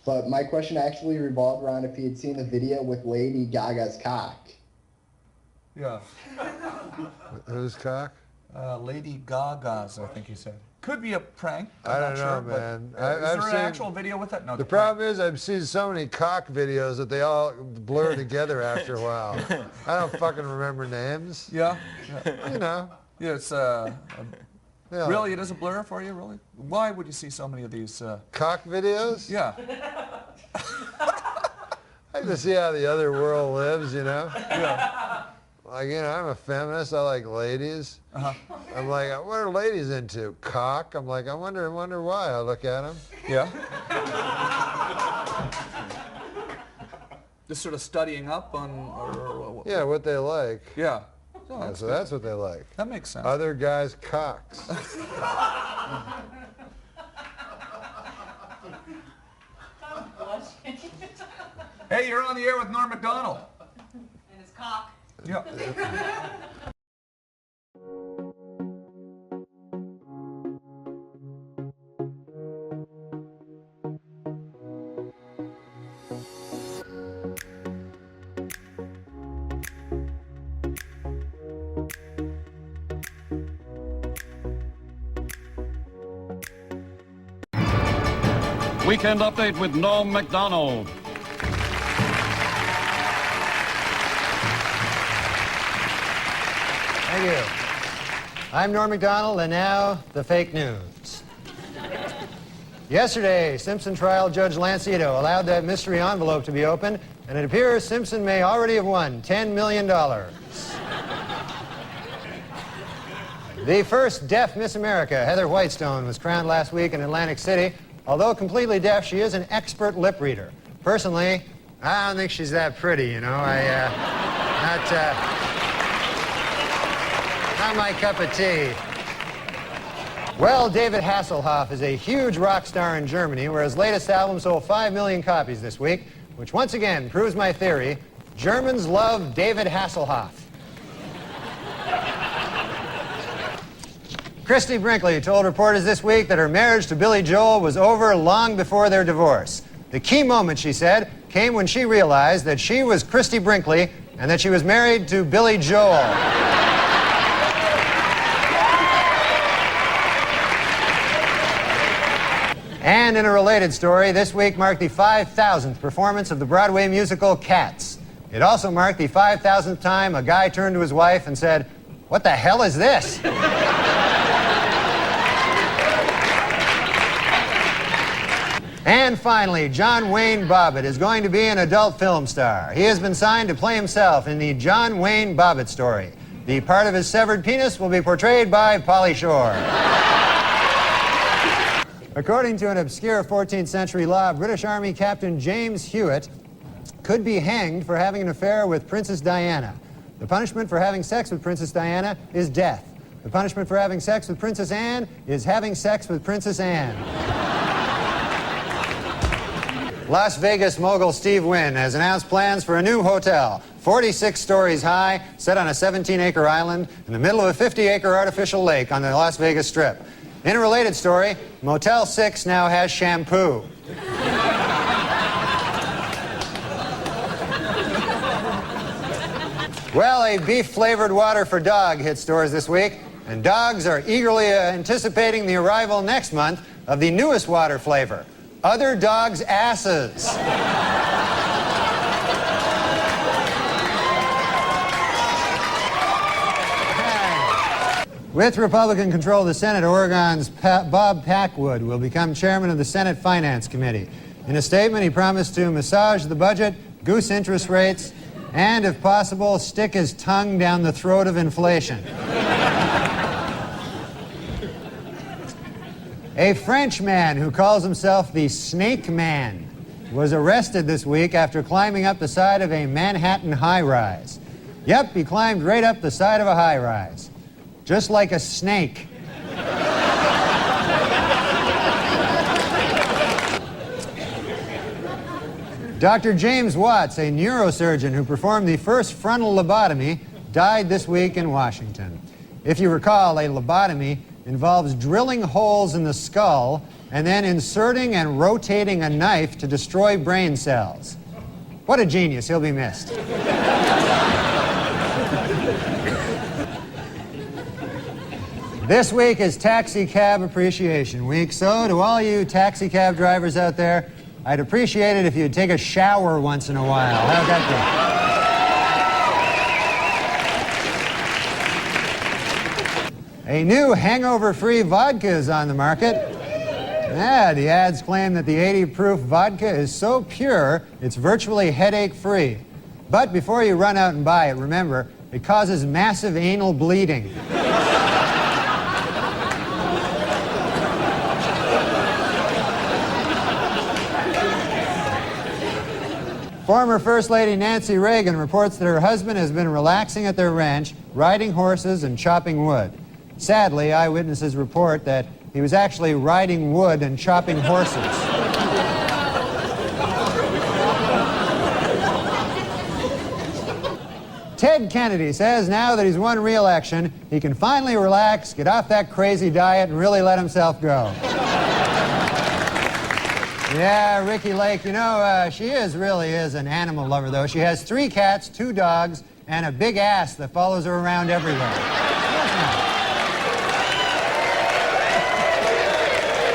but my question actually revolved around if he had seen the video with Lady Gaga's cock. Yeah. Whose cock? Lady Gaga's, I think he said. Could be a prank. I don't not know, sure, man. But, is there an actual video with that? No. The problem is I've seen so many cock videos that they all blur together after a while. I don't fucking remember names. Yeah. You know. Yeah, it's really, it is a blur for you, really? Why would you see so many of these? Cock videos? Yeah. I like to see how the other world lives, you know? Yeah. Like, you know, I'm a feminist. I like ladies. I'm like, what are ladies into? Cock? I'm like, I wonder why. I look at them. Yeah. Just sort of studying up on... Yeah, what they like. Yeah. Yeah, so that's what they like. That makes sense. Other guys' cocks. Hey, you're on the air with Norm MacDonald. And his cock. Yeah. Weekend Update with Norm MacDonald. Thank you. I'm Norm MacDonald, and now the fake news. Yesterday, Simpson trial Judge Lancito allowed that mystery envelope to be opened, and it appears Simpson may already have won $10 million. The first deaf Miss America, Heather Whitestone, was crowned last week in Atlantic City. Although completely deaf, she is an expert lip reader. Personally, I don't think she's that pretty, you know. Not my cup of tea. Well, David Hasselhoff is a huge rock star in Germany, where his latest album sold 5 million copies this week, which once again proves my theory: Germans love David Hasselhoff. Christy Brinkley told reporters this week that her marriage to Billy Joel was over long before their divorce. The key moment, she said, came when she realized that she was Christy Brinkley and that she was married to Billy Joel. And in a related story, this week marked the 5,000th performance of the Broadway musical Cats. It also marked the 5,000th time a guy turned to his wife and said, "What the hell is this?" And finally, John Wayne Bobbitt is going to be an adult film star. He has been signed to play himself in the John Wayne Bobbitt story. The part of his severed penis will be portrayed by Pauly Shore. According to an obscure 14th century law, British Army Captain James Hewitt could be hanged for having an affair with Princess Diana. The punishment for having sex with Princess Diana is death. The punishment for having sex with Princess Anne is having sex with Princess Anne. Las Vegas mogul Steve Wynn has announced plans for a new hotel, 46 stories high, set on a 17-acre island in the middle of a 50-acre artificial lake on the Las Vegas Strip. In a related story, Motel 6 now has shampoo. Well, a beef-flavored water for dog hit stores this week, and dogs are eagerly anticipating the arrival next month of the newest water flavor, other dogs' asses. With Republican control of the Senate, Oregon's Bob Packwood will become chairman of the Senate Finance Committee. In a statement, he promised to massage the budget, goose interest rates, and, if possible, stick his tongue down the throat of inflation. A French man who calls himself the Snake Man was arrested this week after climbing up the side of a Manhattan high-rise. Yep, he climbed right up the side of a high-rise. Just like a snake. Dr. James Watts, a neurosurgeon who performed the first frontal lobotomy, died this week in Washington. If you recall, a lobotomy involves drilling holes in the skull and then inserting and rotating a knife to destroy brain cells. What a genius, he'll be missed. This week is Taxi Cab Appreciation Week, so to all you taxi cab drivers out there, I'd appreciate it if you'd take a shower once in a while. How'd that be? A new hangover-free vodka is on the market. Yeah, the ads claim that the 80-proof vodka is so pure, it's virtually headache-free. But before you run out and buy it, remember, it causes massive anal bleeding. Former First Lady Nancy Reagan reports that her husband has been relaxing at their ranch, riding horses and chopping wood. Sadly, eyewitnesses report that he was actually riding wood and chopping horses. Ted Kennedy says now that he's won re-election, he can finally relax, get off that crazy diet, and really let himself go. Yeah, Ricky Lake, you know, she really is an animal lover, though. She has 3 cats, 2 dogs, and a big ass that follows her around everywhere.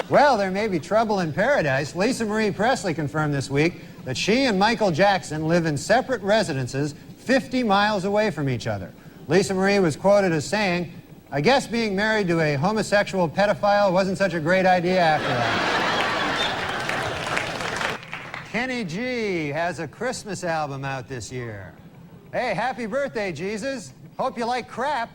Well, there may be trouble in paradise. Lisa Marie Presley confirmed this week that she and Michael Jackson live in separate residences 50 miles away from each other. Lisa Marie was quoted as saying, "I guess being married to a homosexual pedophile wasn't such a great idea after all." Kenny G has a Christmas album out this year. Hey, happy birthday, Jesus. Hope you like crap.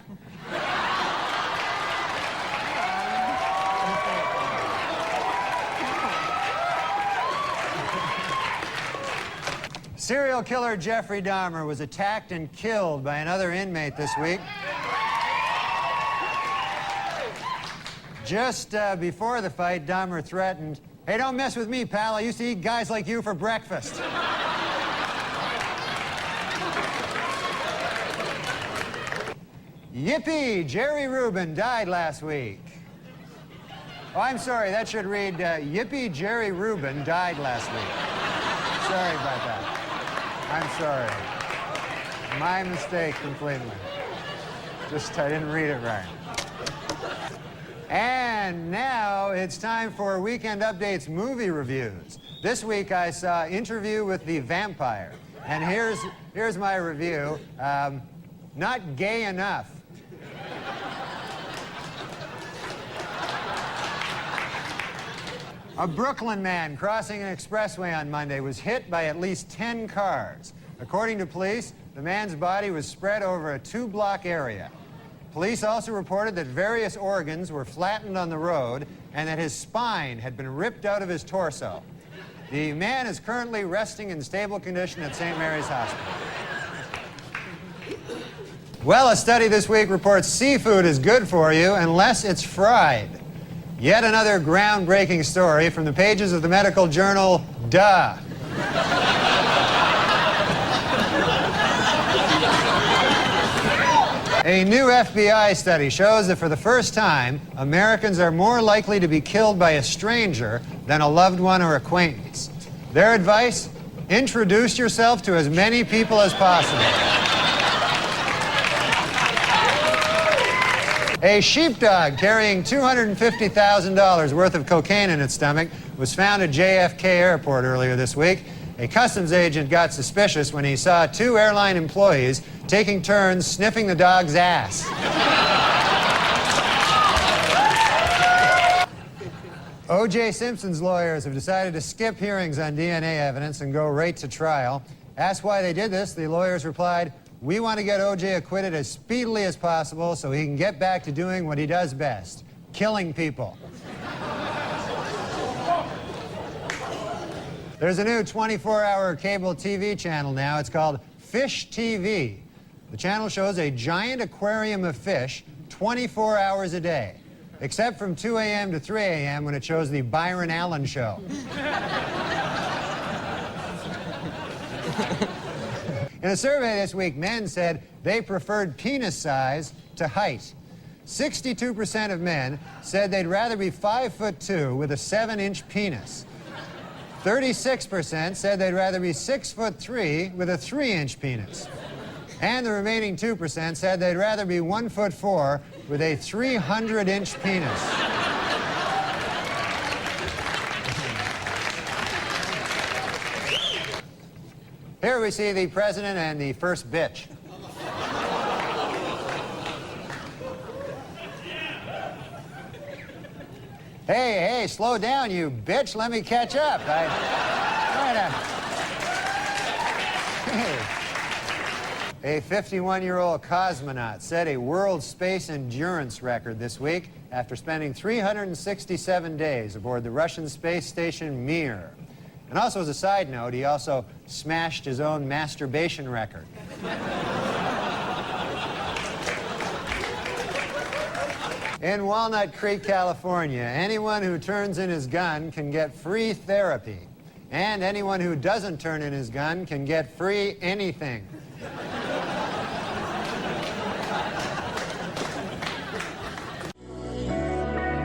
Serial killer Jeffrey Dahmer was attacked and killed by another inmate this week. Just before the fight, Dahmer threatened, "Hey, don't mess with me, pal. I used to eat guys like you for breakfast." Yippee! Jerry Rubin died last week. Oh, I'm sorry. That should read, Yippee! Jerry Rubin died last week. Sorry about that. I'm sorry. My mistake completely. Just, I didn't read it right. And now it's time for Weekend Update's movie reviews. This week I saw Interview with the Vampire. And here's my review. Not gay enough. A Brooklyn man crossing an expressway on Monday was hit by at least 10 cars. According to police, the man's body was spread over a 2-block area. Police also reported that various organs were flattened on the road and that his spine had been ripped out of his torso. The man is currently resting in stable condition at St. Mary's Hospital. Well, a study this week reports seafood is good for you unless it's fried. Yet another groundbreaking story from the pages of the medical journal, Duh. A new FBI study shows that for the first time, Americans are more likely to be killed by a stranger than a loved one or acquaintance. Their advice? Introduce yourself to as many people as possible. A sheepdog carrying $250,000 worth of cocaine in its stomach was found at JFK Airport earlier this week. A customs agent got suspicious when he saw 2 airline employees taking turns sniffing the dog's ass. O.J. Simpson's lawyers have decided to skip hearings on DNA evidence and go right to trial. Asked why they did this, the lawyers replied, "We want to get O.J. acquitted as speedily as possible so he can get back to doing what he does best, killing people." There's a new 24-hour cable TV channel now. It's called Fish TV. The channel shows a giant aquarium of fish 24 hours a day, except from 2 a.m. to 3 a.m. when it shows the Byron Allen Show. In a survey this week, men said they preferred penis size to height. 62% of men said they'd rather be 5'2" with a 7-inch penis. 36% said they'd rather be 6'3" with a 3-inch penis. And the remaining 2% said they'd rather be 1'4" with a 300-inch penis. Here we see the president and the first bitch. Hey, slow down, you bitch. Let me catch up. A 51-year-old cosmonaut set a world space endurance record this week after spending 367 days aboard the Russian space station Mir. And also, as a side note, he also smashed his own masturbation record. In Walnut Creek, California, anyone who turns in his gun can get free therapy. And anyone who doesn't turn in his gun can get free anything.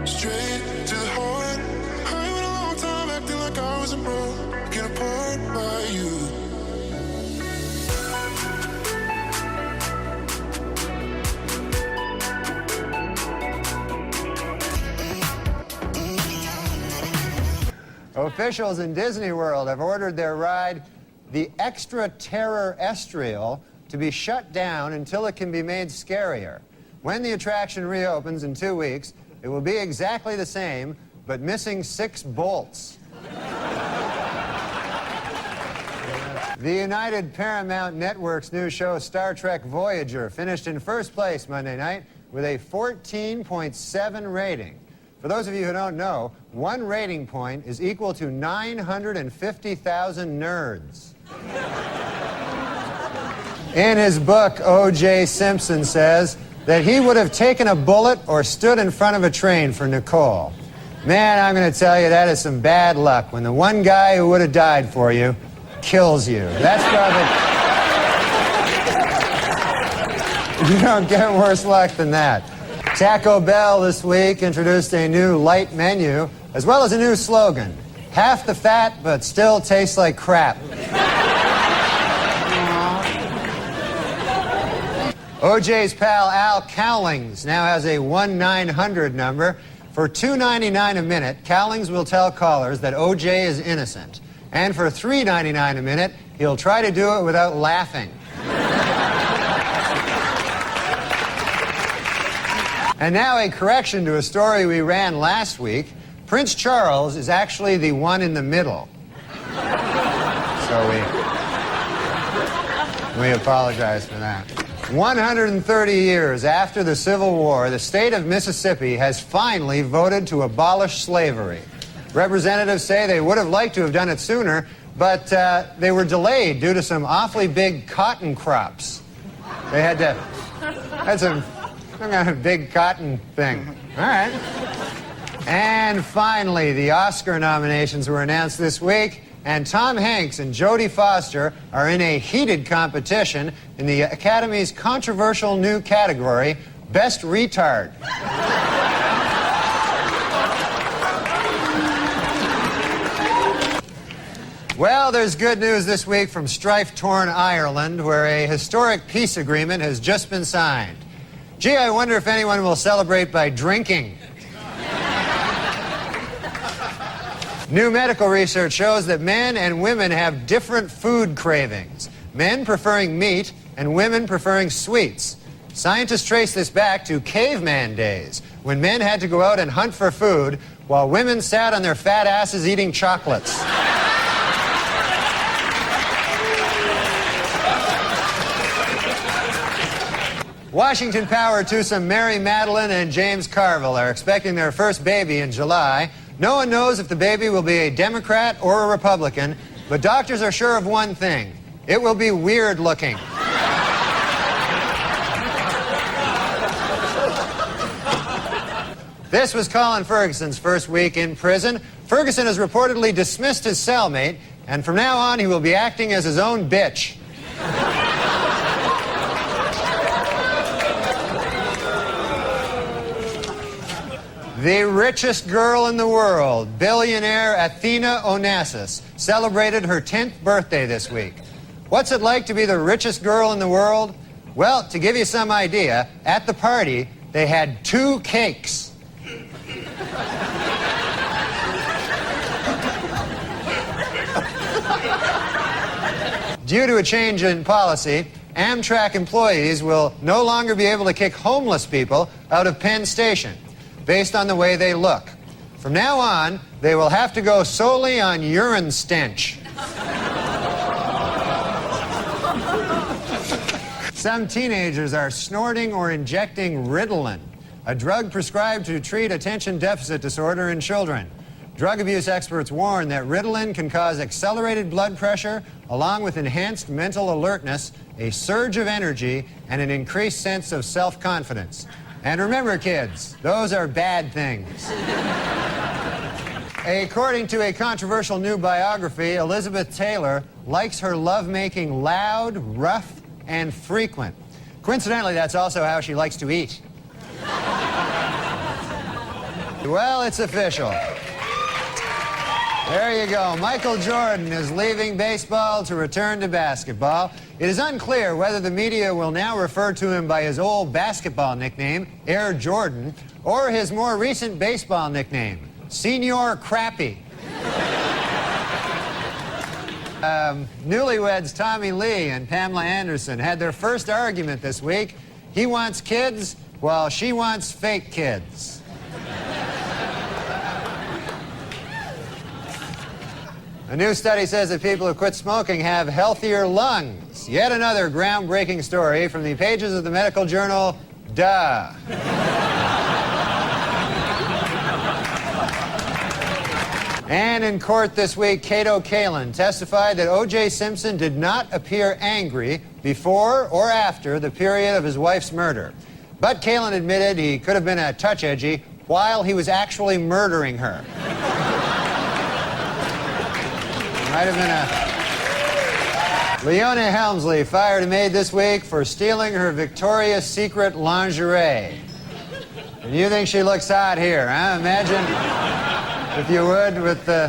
Straight to the heart. I went a long time acting like I was a broken apart by you. Officials in Disney World have ordered their ride, the Extra Terror-estrial, to be shut down until it can be made scarier. When the attraction reopens in 2 weeks, it will be exactly the same, but missing 6 bolts. The United Paramount Network's new show, Star Trek Voyager, finished in first place Monday night with a 14.7 rating. For those of you who don't know, 1 rating point is equal to 950,000 nerds. In his book, O.J. Simpson says that he would have taken a bullet or stood in front of a train for Nicole. Man, I'm going to tell you, that is some bad luck when the one guy who would have died for you kills you. That's probably... You don't get worse luck than that. Taco Bell this week introduced a new light menu, as well as a new slogan. Half the fat, but still tastes like crap. OJ's pal Al Cowlings now has a 1-900 number. For $2.99 a minute, Cowlings will tell callers that OJ is innocent. And for $3.99 a minute, he'll try to do it without laughing. And now a correction to a story we ran last week. Prince Charles is actually the one in the middle. So we apologize for that. 130 years after the Civil War, the state of Mississippi has finally voted to abolish slavery. Representatives say they would have liked to have done it sooner, but they were delayed due to some awfully big cotton crops. They had some kind of big cotton thing. All right. And finally, the Oscar nominations were announced this week, and Tom Hanks and Jodie Foster are in a heated competition in the Academy's controversial new category, Best Retard. Well, there's good news this week from strife-torn Ireland, where a historic peace agreement has just been signed. Gee, I wonder if anyone will celebrate by drinking. New medical research shows that men and women have different food cravings, men preferring meat and women preferring sweets. Scientists trace this back to caveman days, when men had to go out and hunt for food while women sat on their fat asses eating chocolates. Washington Power twosome Mary Madeline and James Carville are expecting their first baby in July. No one knows if the baby will be a Democrat or a Republican, but doctors are sure of one thing. It will be weird looking. This was Colin Ferguson's first week in prison. Ferguson has reportedly dismissed his cellmate, and from now on he will be acting as his own bitch. The richest girl in the world, billionaire Athena Onassis, celebrated her 10th birthday this week. What's it like to be the richest girl in the world? Well, to give you some idea, at the party, they had 2 cakes. Due to a change in policy, Amtrak employees will no longer be able to kick homeless people out of Penn Station based on the way they look. From now on, they will have to go solely on urine stench. Some teenagers are snorting or injecting Ritalin, a drug prescribed to treat attention deficit disorder in children. Drug abuse experts warn that Ritalin can cause accelerated blood pressure, along with enhanced mental alertness, a surge of energy, and an increased sense of self-confidence. And remember, kids, those are bad things. According to a controversial new biography, Elizabeth Taylor likes her lovemaking loud, rough, and frequent. Coincidentally, that's also how she likes to eat. Well, it's official. There you go. Michael Jordan is leaving baseball to return to basketball. It is unclear whether the media will now refer to him by his old basketball nickname, Air Jordan, or his more recent baseball nickname, Senior Crappy. Newlyweds Tommy Lee and Pamela Anderson had their first argument this week. He wants kids, while she wants fake kids. A new study says that people who quit smoking have healthier lungs. Yet another groundbreaking story from the pages of the medical journal, Duh. And in court this week, Cato Kalin testified that O.J. Simpson did not appear angry before or after the period of his wife's murder. But Kalin admitted he could have been a touch edgy while he was actually murdering her. Might have been a... Leona Helmsley fired a maid this week for stealing her Victoria's Secret lingerie. And you think she looks hot here, huh? Imagine, if you would, with the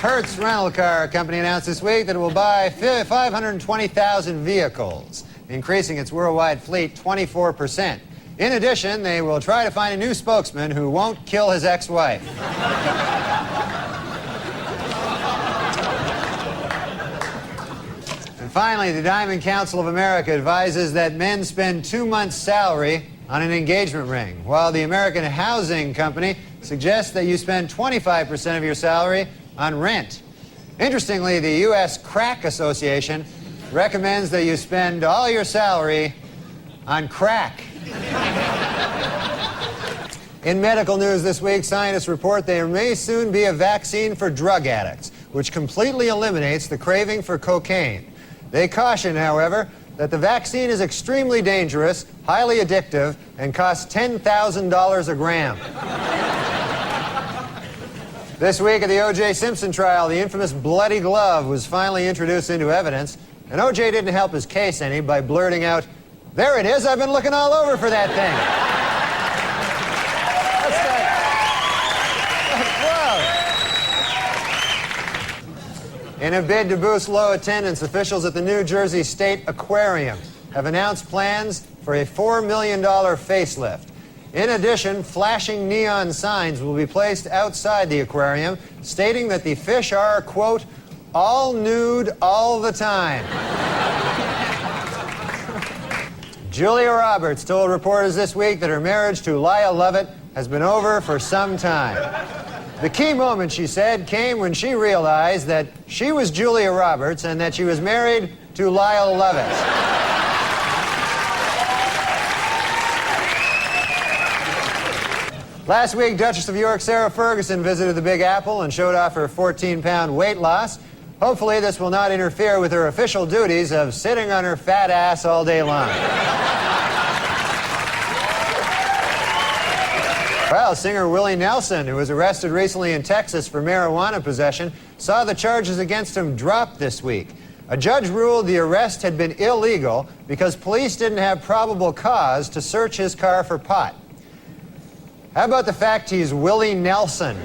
Hertz rental car company announced this week that it will buy 520,000 vehicles, increasing its worldwide fleet 24%. In addition, they will try to find a new spokesman who won't kill his ex-wife. And finally, the Diamond Council of America advises that men spend 2 months' salary on an engagement ring, while the American Housing Company suggests that you spend 25% of your salary on rent. Interestingly, the U.S. Crack Association recommends that you spend all your salary on crack. In medical news this week, scientists report there may soon be a vaccine for drug addicts, which completely eliminates the craving for cocaine. They caution, however, that the vaccine is extremely dangerous, highly addictive, and costs $10,000 a gram. This week at the O.J. Simpson trial, the infamous bloody glove was finally introduced into evidence, and O.J. didn't help his case any by blurting out, "There it is, I've been looking all over for that thing." In a bid to boost low attendance, officials at the New Jersey State Aquarium have announced plans for a $4 million facelift. In addition, flashing neon signs will be placed outside the aquarium, stating that the fish are, quote, all nude all the time. Julia Roberts told reporters this week that her marriage to Lyle Lovett has been over for some time. The key moment, she said, came when she realized that she was Julia Roberts and that she was married to Lyle Lovett. Last week, Duchess of York Sarah Ferguson visited the Big Apple and showed off her 14-pound weight loss. Hopefully, this will not interfere with her official duties of sitting on her fat ass all day long. Well, singer Willie Nelson, who was arrested recently in Texas for marijuana possession, saw the charges against him dropped this week. A judge ruled the arrest had been illegal because police didn't have probable cause to search his car for pot. How about the fact he's Willie Nelson?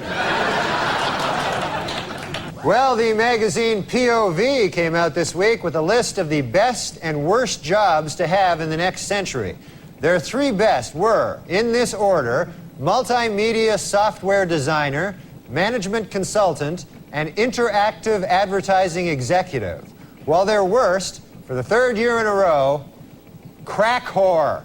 Well, the magazine POV came out this week with a list of the best and worst jobs to have in the next century. Their three best were, in this order, multimedia software designer, management consultant, and interactive advertising executive. While their worst, for the third year in a row, crack whore.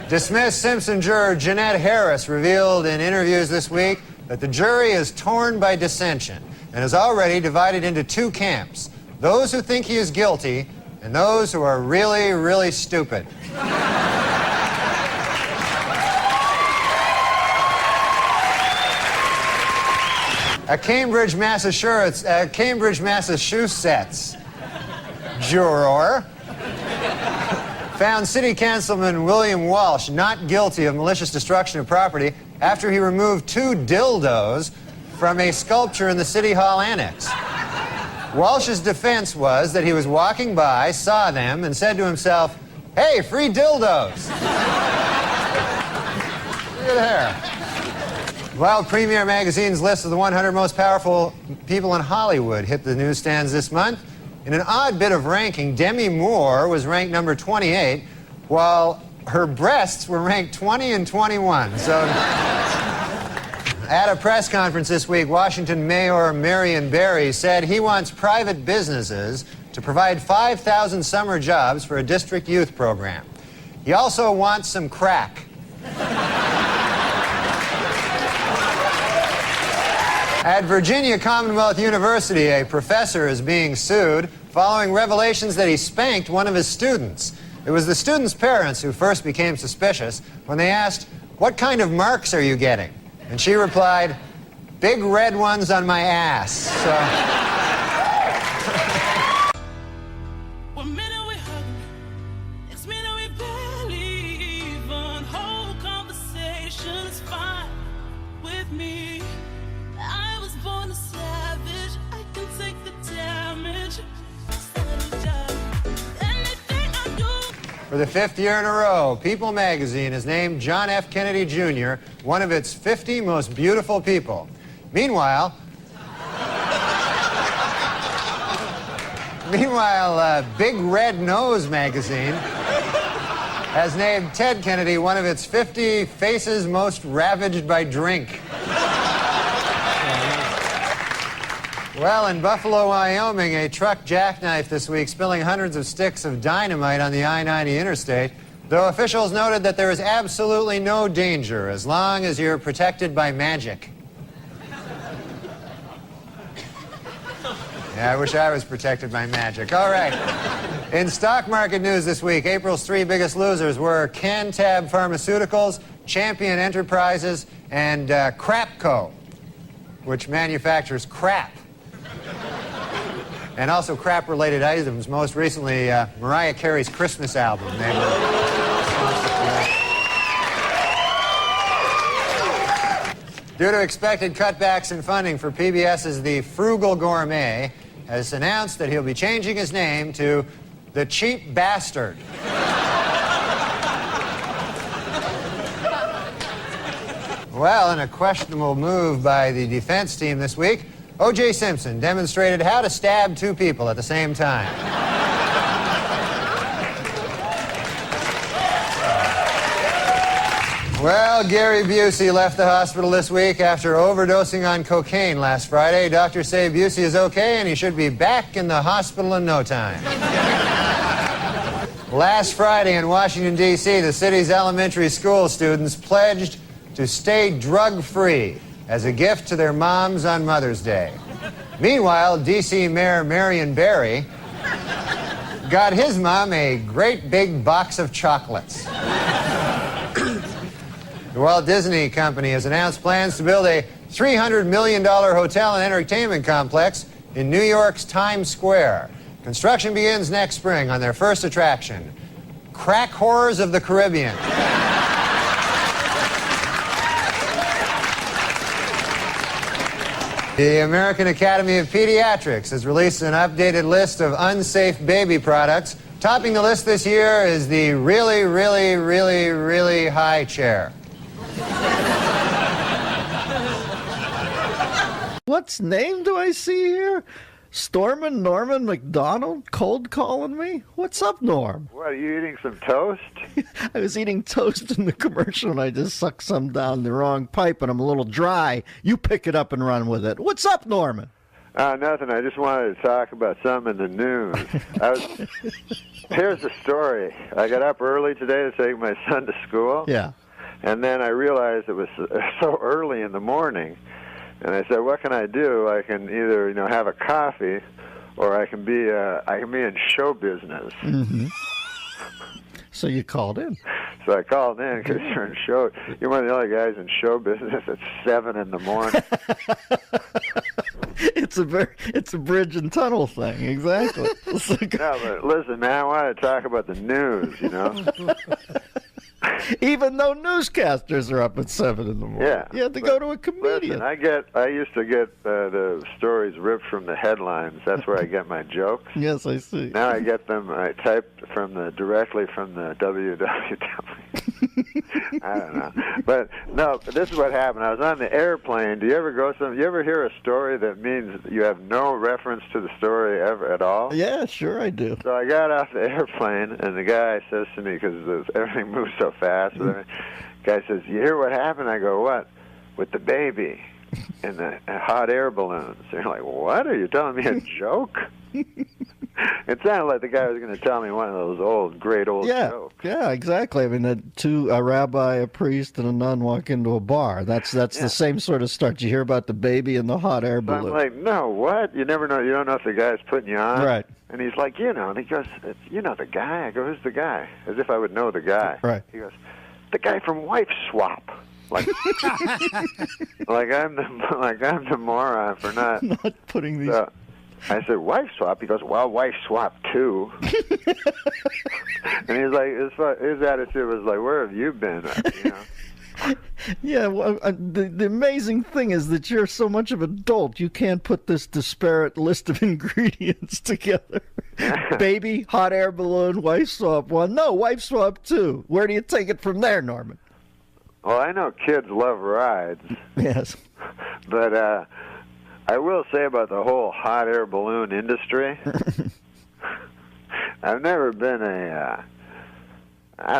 Dismissed Simpson juror Jeanette Harris revealed in interviews this week that the jury is torn by dissension and is already divided into two camps, those who think he is guilty and those who are really, really stupid. A Cambridge, Massachusetts juror found City Councilman William Walsh not guilty of malicious destruction of property after he removed 2 dildos from a sculpture in the City Hall annex. Walsh's defense was that he was walking by, saw them, and said to himself, "Hey, free dildos." Look at there. While Premiere Magazine's list of the 100 most powerful people in Hollywood hit the newsstands this month, in an odd bit of ranking, Demi Moore was ranked number 28, while her breasts were ranked 20 and 21. So, at a press conference this week, Washington Mayor Marion Barry said he wants private businesses to provide 5,000 summer jobs for a district youth program. He also wants some crack. At Virginia Commonwealth University, a professor is being sued following revelations that he spanked one of his students. It was the students' parents who first became suspicious when they asked, "What kind of marks are you getting?" And she replied, "Big red ones on my ass." So, for the 5th year in a row, People magazine has named John F. Kennedy Jr. one of its 50 most beautiful people. Meanwhile, Big Red Nose magazine has named Ted Kennedy one of its 50 faces most ravaged by drink. Well, in Buffalo, Wyoming, a truck jackknifed this week, spilling hundreds of sticks of dynamite on the I-90 interstate, though officials noted that there is absolutely no danger as long as you're protected by magic. Yeah, I wish I was protected by magic. All right. In stock market news this week, April's 3 biggest losers were Cantab Pharmaceuticals, Champion Enterprises, and Crapco, which manufactures crap. And also crap-related items, most recently Mariah Carey's Christmas album. Due to expected cutbacks in funding for PBS's The Frugal Gourmet, has announced that he'll be changing his name to The Cheap Bastard. Well, in a questionable move by the defense team this week, O.J. Simpson demonstrated how to stab 2 people at the same time. Well, Gary Busey left the hospital this week after overdosing on cocaine last Friday. Doctors say Busey is okay and he should be back in the hospital in no time. Last Friday in Washington, D.C., the city's elementary school students pledged to stay drug-free as a gift to their moms on Mother's Day. Meanwhile, D.C. Mayor Marion Barry got his mom a great big box of chocolates. The Walt Disney Company has announced plans to build a $300 million hotel and entertainment complex in New York's Times Square. Construction begins next spring on their first attraction, Crack Horrors of the Caribbean. The American Academy of Pediatrics has released an updated list of unsafe baby products. Topping the list this year is the really, really, really, really high chair. What name do I see here? Stormin' Norman MacDonald cold calling me? What's up, Norm? What, are you eating some toast? I was eating toast in the commercial and I just sucked some down the wrong pipe and I'm a little dry. You pick it up and run with it. What's up, Norman? Nothing. I just wanted to talk about something in the news. Here's the story. I got up early today to take my son to school. Yeah. And then I realized it was so early in the morning. And I said, what can I do? I can either, have a coffee, or I can be in show business. Mm-hmm. So you called in. So I called in because you're in show. You're one of the only guys in show business at 7 in the morning. It's a bridge and tunnel thing, exactly. No, but listen, man, I want to talk about the news. Even though newscasters are up at 7 in the morning. Yeah. You have to go to a comedian. Listen, I used to get the stories ripped from the headlines. That's where I get my jokes. Yes, I see. Now I get them, I type directly from the www. I don't know. But no, this is what happened. I was on the airplane. Do you ever hear a story that means you have no reference to the story ever at all? Yeah, sure I do. So I got off the airplane, and the guy says to me, because everything moves so fast, the guy says, you hear what happened? I go, what? With the baby and the hot air balloons. They're like, what? Are you telling me a joke? It sounded like the guy was going to tell me one of those great old jokes. Yeah, exactly. I mean, a rabbi, a priest, and a nun walk into a bar. That's the same sort of start. You hear about the baby and the hot air So balloon. I'm like, no, what? You never know. You don't know if the guy's putting you on. Right. And he's like, and he goes, you know the guy? I go, who's the guy? As if I would know the guy. Right. He goes, the guy from Wife Swap. Like, like I'm the moron for not putting these. I said, Wife Swap? He goes, well, Wife Swap too. And he's like, his attitude was like, where have you been? You know? Yeah, well, the amazing thing is that you're so much of an adult, you can't put this disparate list of ingredients together. Baby, hot air balloon, wife swap 1. No, wife swap 2. Where do you take it from there, Norman? Well, I know kids love rides. Yes. But I will say about the whole hot air balloon industry, I've never been I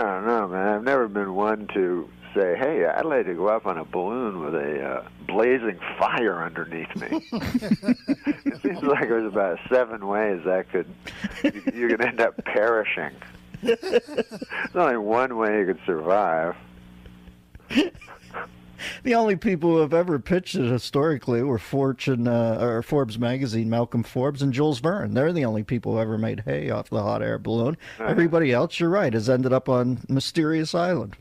don't know, man. I've never been one to say, hey, I'd like to go up on a balloon with a blazing fire underneath me. It seems like there's about 7 ways that you could end up perishing. There's only one way you could survive. The only people who have ever pitched it historically were Forbes magazine, Malcolm Forbes, and Jules Verne. They're the only people who ever made hay off the hot air balloon. Everybody else, you're right, has ended up on Mysterious Island.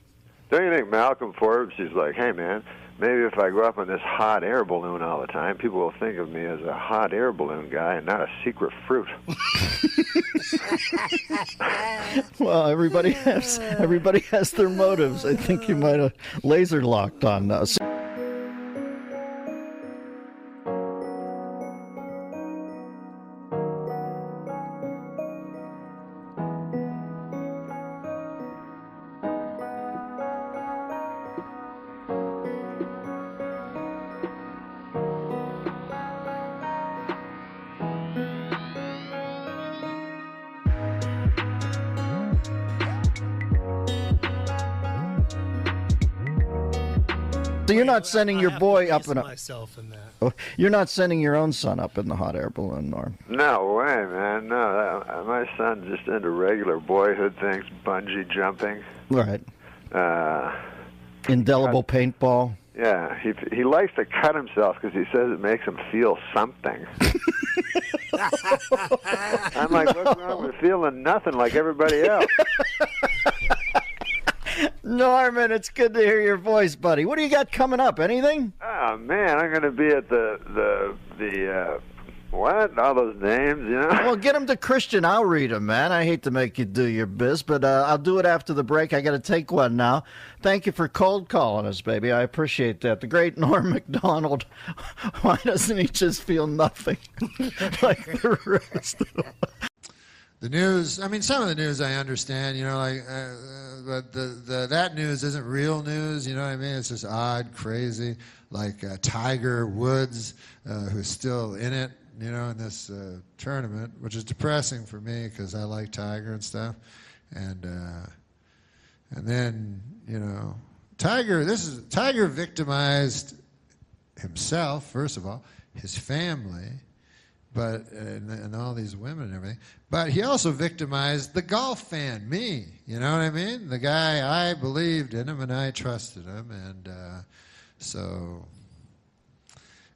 Don't you think Malcolm Forbes is like, hey, man, maybe if I go up on this hot air balloon all the time, people will think of me as a hot air balloon guy and not a secret fruit. Well, everybody has their motives. I think you might have laser locked on us. So you're not sending your boy up in a. Myself in that. Oh, you're not sending your own son up in the hot air balloon, Norm. No way, man. No, my son's just into regular boyhood things, bungee jumping. Right. Indelible paintball. Yeah, he likes to cut himself because he says it makes him feel something. I'm like, what's wrong with feeling nothing like everybody else? Norman, it's good to hear your voice, buddy. What do you got coming up? Anything? Oh man, I'm going to be at the what? All those names, you know? Well, get them to Christian. I'll read them, man. I hate to make you do your biz, but I'll do it after the break. I got to take one now. Thank you for cold calling us, baby. I appreciate that. The great Norm MacDonald. Why doesn't he just feel nothing like the rest of them? The news, I mean, some of the news I understand, you know, like, but that news isn't real news, you know what I mean? It's just odd, crazy, like Tiger Woods, who's still in it, you know, in this tournament, which is depressing for me because I like Tiger and stuff. And then, you know, Tiger victimized himself, first of all, his family, but and all these women and everything. But he also victimized the golf fan, me. You know what I mean? The guy, I believed in him and I trusted him, and so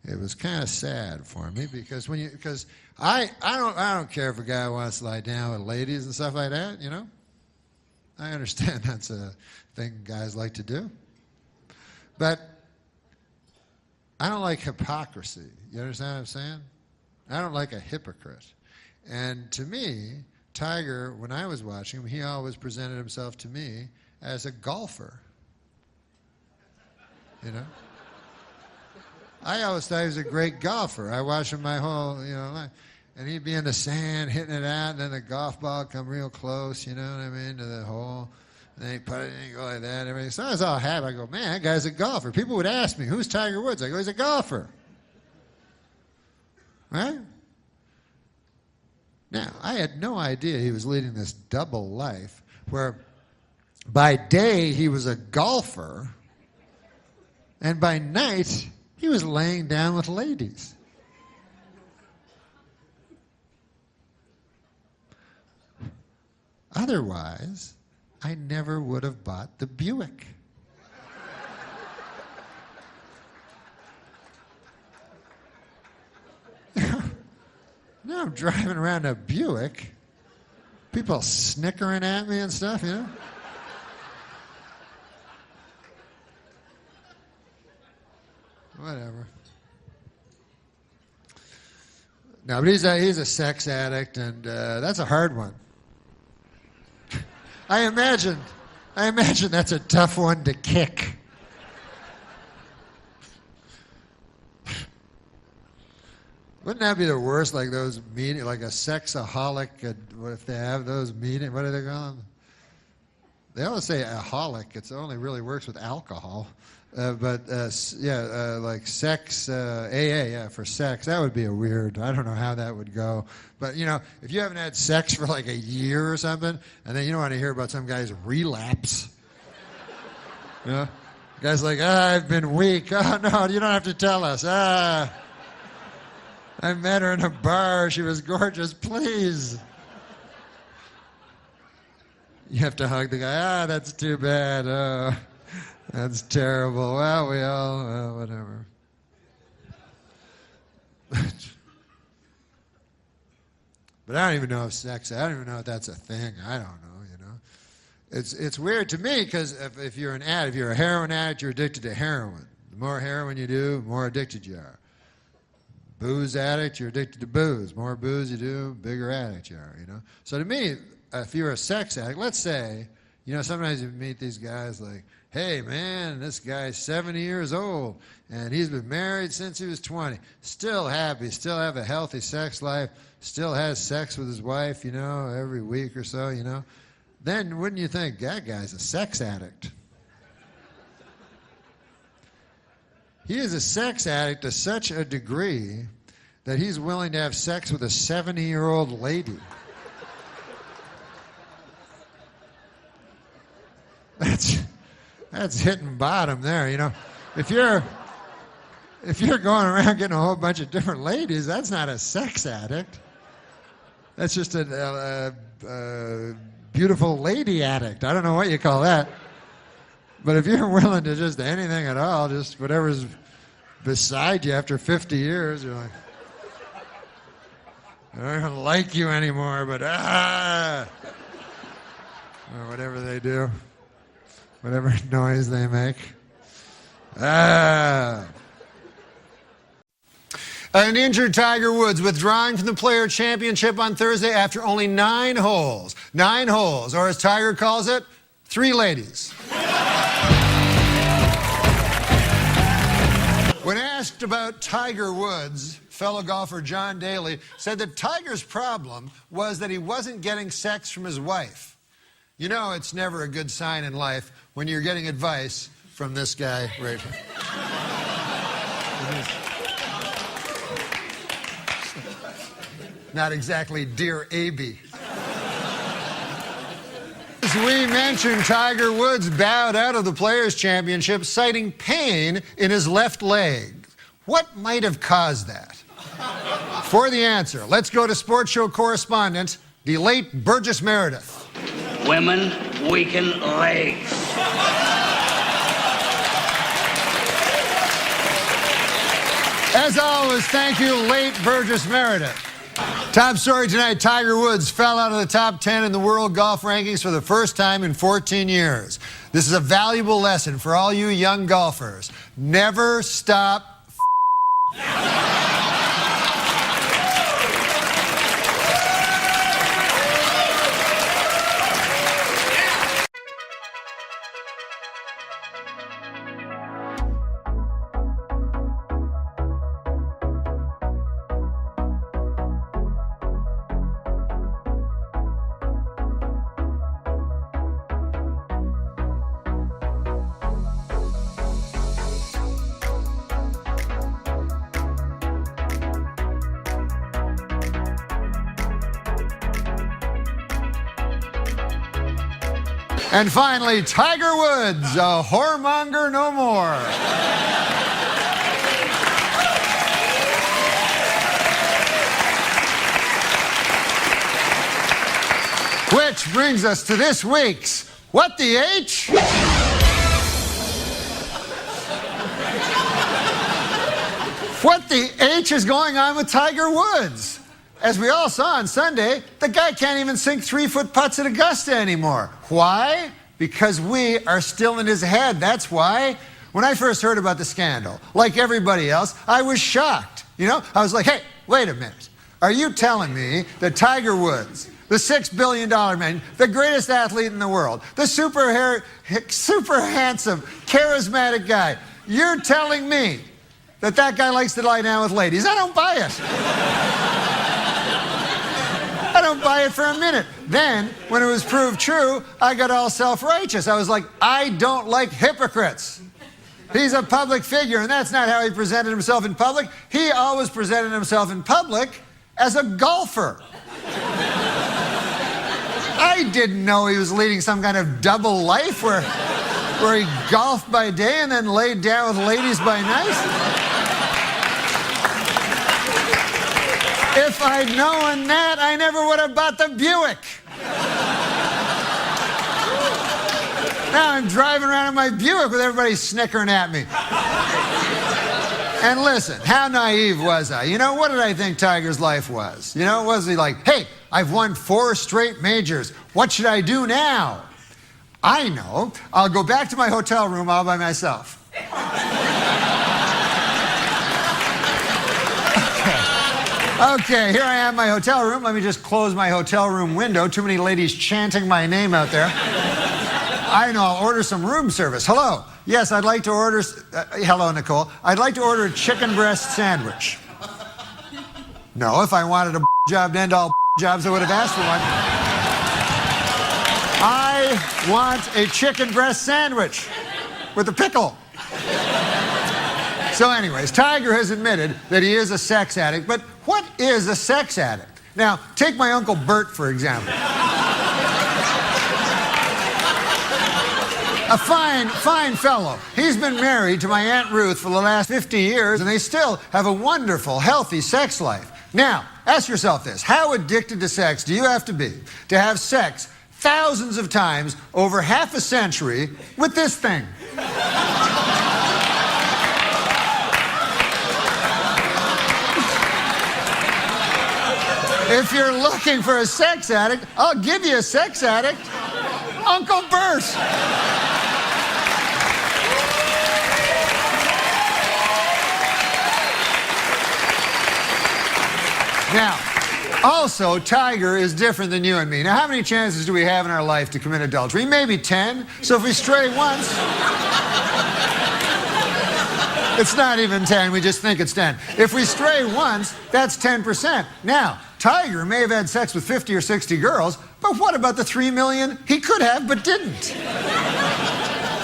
it was kind of sad for me because I don't care if a guy wants to lie down with ladies and stuff like that. You know, I understand that's a thing guys like to do, but I don't like hypocrisy. You understand what I'm saying? I don't like a hypocrite. And to me, Tiger, when I was watching him, he always presented himself to me as a golfer. You know? I always thought he was a great golfer. I watched him my whole, life. And he'd be in the sand hitting it out, and then the golf ball would come real close, you know what I mean, to the hole. And then he'd put it in and go like that and everything. So I was all happy. I go, man, that guy's a golfer. People would ask me, who's Tiger Woods? I go, he's a golfer. Right? Now, I had no idea he was leading this double life where by day he was a golfer and by night he was laying down with ladies. Otherwise, I never would have bought the Buick. Now I'm driving around a Buick. People snickering at me and stuff, you know? Whatever. No, but he's a sex addict, and that's a hard one. I imagine that's a tough one to kick. Wouldn't that be the worst? Like those meetings, like a sexaholic. What if they have those meetings? What do they call them? They always say aholic. It only really works with alcohol. Like sex, AA, yeah, for sex. That would be a weird. I don't know how that would go. But you know, if you haven't had sex for like a year or something, and then you don't want to hear about some guy's relapse. You know, guy's like, I've been weak. Oh no, you don't have to tell us. I met her in a bar. She was gorgeous. Please. You have to hug the guy. That's too bad. Oh, that's terrible. Well, we all, whatever. But I don't even know if sex, I don't even know if that's a thing. I don't know, you know. It's weird to me because if you're an addict, if you're a heroin addict, you're addicted to heroin. The more heroin you do, the more addicted you are. Booze addict, you're addicted to booze. More booze you do, bigger addict you are, you know. So to me, if you're a sex addict, let's say, you know, sometimes you meet these guys like, hey man, this guy's 70 years old and he's been married since he was 20. Still happy, still have a healthy sex life, still has sex with his wife, you know, every week or so, you know. Then wouldn't you think, that guy's a sex addict? He is a sex addict to such a degree that he's willing to have sex with a 70-year-old lady. That's hitting bottom there, you know. If you're going around getting a whole bunch of different ladies, that's not a sex addict. That's just a beautiful lady addict. I don't know what you call that. But if you're willing to just anything at all, just whatever's beside you after 50 years, you're like, I don't like you anymore, but or whatever they do, whatever noise they make. An injured Tiger Woods withdrawing from the Player Championship on Thursday after only 9 holes. 9 holes, or as Tiger calls it, 3 ladies. When asked about Tiger Woods, fellow golfer John Daly said that Tiger's problem was that he wasn't getting sex from his wife. You know, it's never a good sign in life when you're getting advice from this guy right here. Not exactly Dear A.B. As we mentioned, Tiger Woods bowed out of the Players' Championship, citing pain in his left leg. What might have caused that? For the answer, let's go to sports show correspondent, the late Burgess Meredith. Women weaken legs. As always, thank you, late Burgess Meredith. Top story tonight, Tiger Woods fell out of the top 10 in the world golf rankings for the first time in 14 years. This is a valuable lesson for all you young golfers. Never stop And finally, Tiger Woods, a whoremonger no more. Which Which brings us to this week's What the H? What the H is going on with Tiger Woods? As we all saw on Sunday, the guy can't even sink 3-foot putts at Augusta anymore. Why? Because we are still in his head. That's why. When I first heard about the scandal, like everybody else, I was shocked. You know, I was like, hey, wait a minute. Are you telling me that Tiger Woods, the $6 billion man, the greatest athlete in the world, the super handsome, charismatic guy, you're telling me that that guy likes to lie down with ladies? I don't buy it. I don't buy it for a minute. Then, when it was proved true, I got all self-righteous. I was like, I don't like hypocrites. He's a public figure, and that's not how he presented himself in public. He always presented himself in public as a golfer. I didn't know he was leading some kind of double life where he golfed by day and then laid down with ladies by night. If I'd known that, I never would have bought the Buick. Now I'm driving around in my Buick with everybody snickering at me. And listen, how naive was I? You know, what did I think Tiger's life was? You know, was he like, hey, I've won 4 straight majors. What should I do now? I know. I'll go back to my hotel room all by myself. Okay, here I am in my hotel room. Let me just close my hotel room window. Too many ladies chanting my name out there. I know, I'll order some room service. Hello. Yes, I'd like to order... hello, Nicole. I'd like to order a chicken breast sandwich. No, if I wanted a job to end all jobs, I would have asked for one. I want a chicken breast sandwich with a pickle. So anyways, Tiger has admitted that he is a sex addict, but what is a sex addict? Now, take my Uncle Bert, for example. A fine fellow. He's been married to my Aunt Ruth for the last 50 years, and they still have a wonderful, healthy sex life. Now, ask yourself this. How addicted to sex do you have to be to have sex thousands of times over half a century with this thing? If you're looking for a sex addict, I'll give you a sex addict. Uncle Bert. Now, also, Tiger is different than you and me. Now, how many chances do we have in our life to commit adultery? Maybe 10. So if we stray once, it's not even 10. We just think it's 10. If we stray once, that's 10%. Now, Tiger may have had sex with 50 or 60 girls, but what about the 3 million he could have but didn't?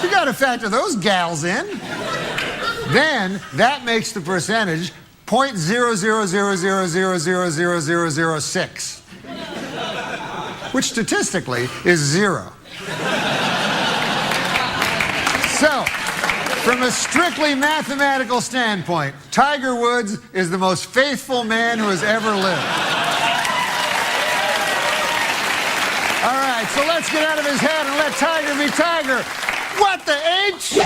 You got to factor those gals in. Then that makes the percentage 0.000000006, which statistically is 0. So, from a strictly mathematical standpoint, Tiger Woods is the most faithful man who has ever lived. All right, so let's get out of his head and let Tiger be Tiger. What the H?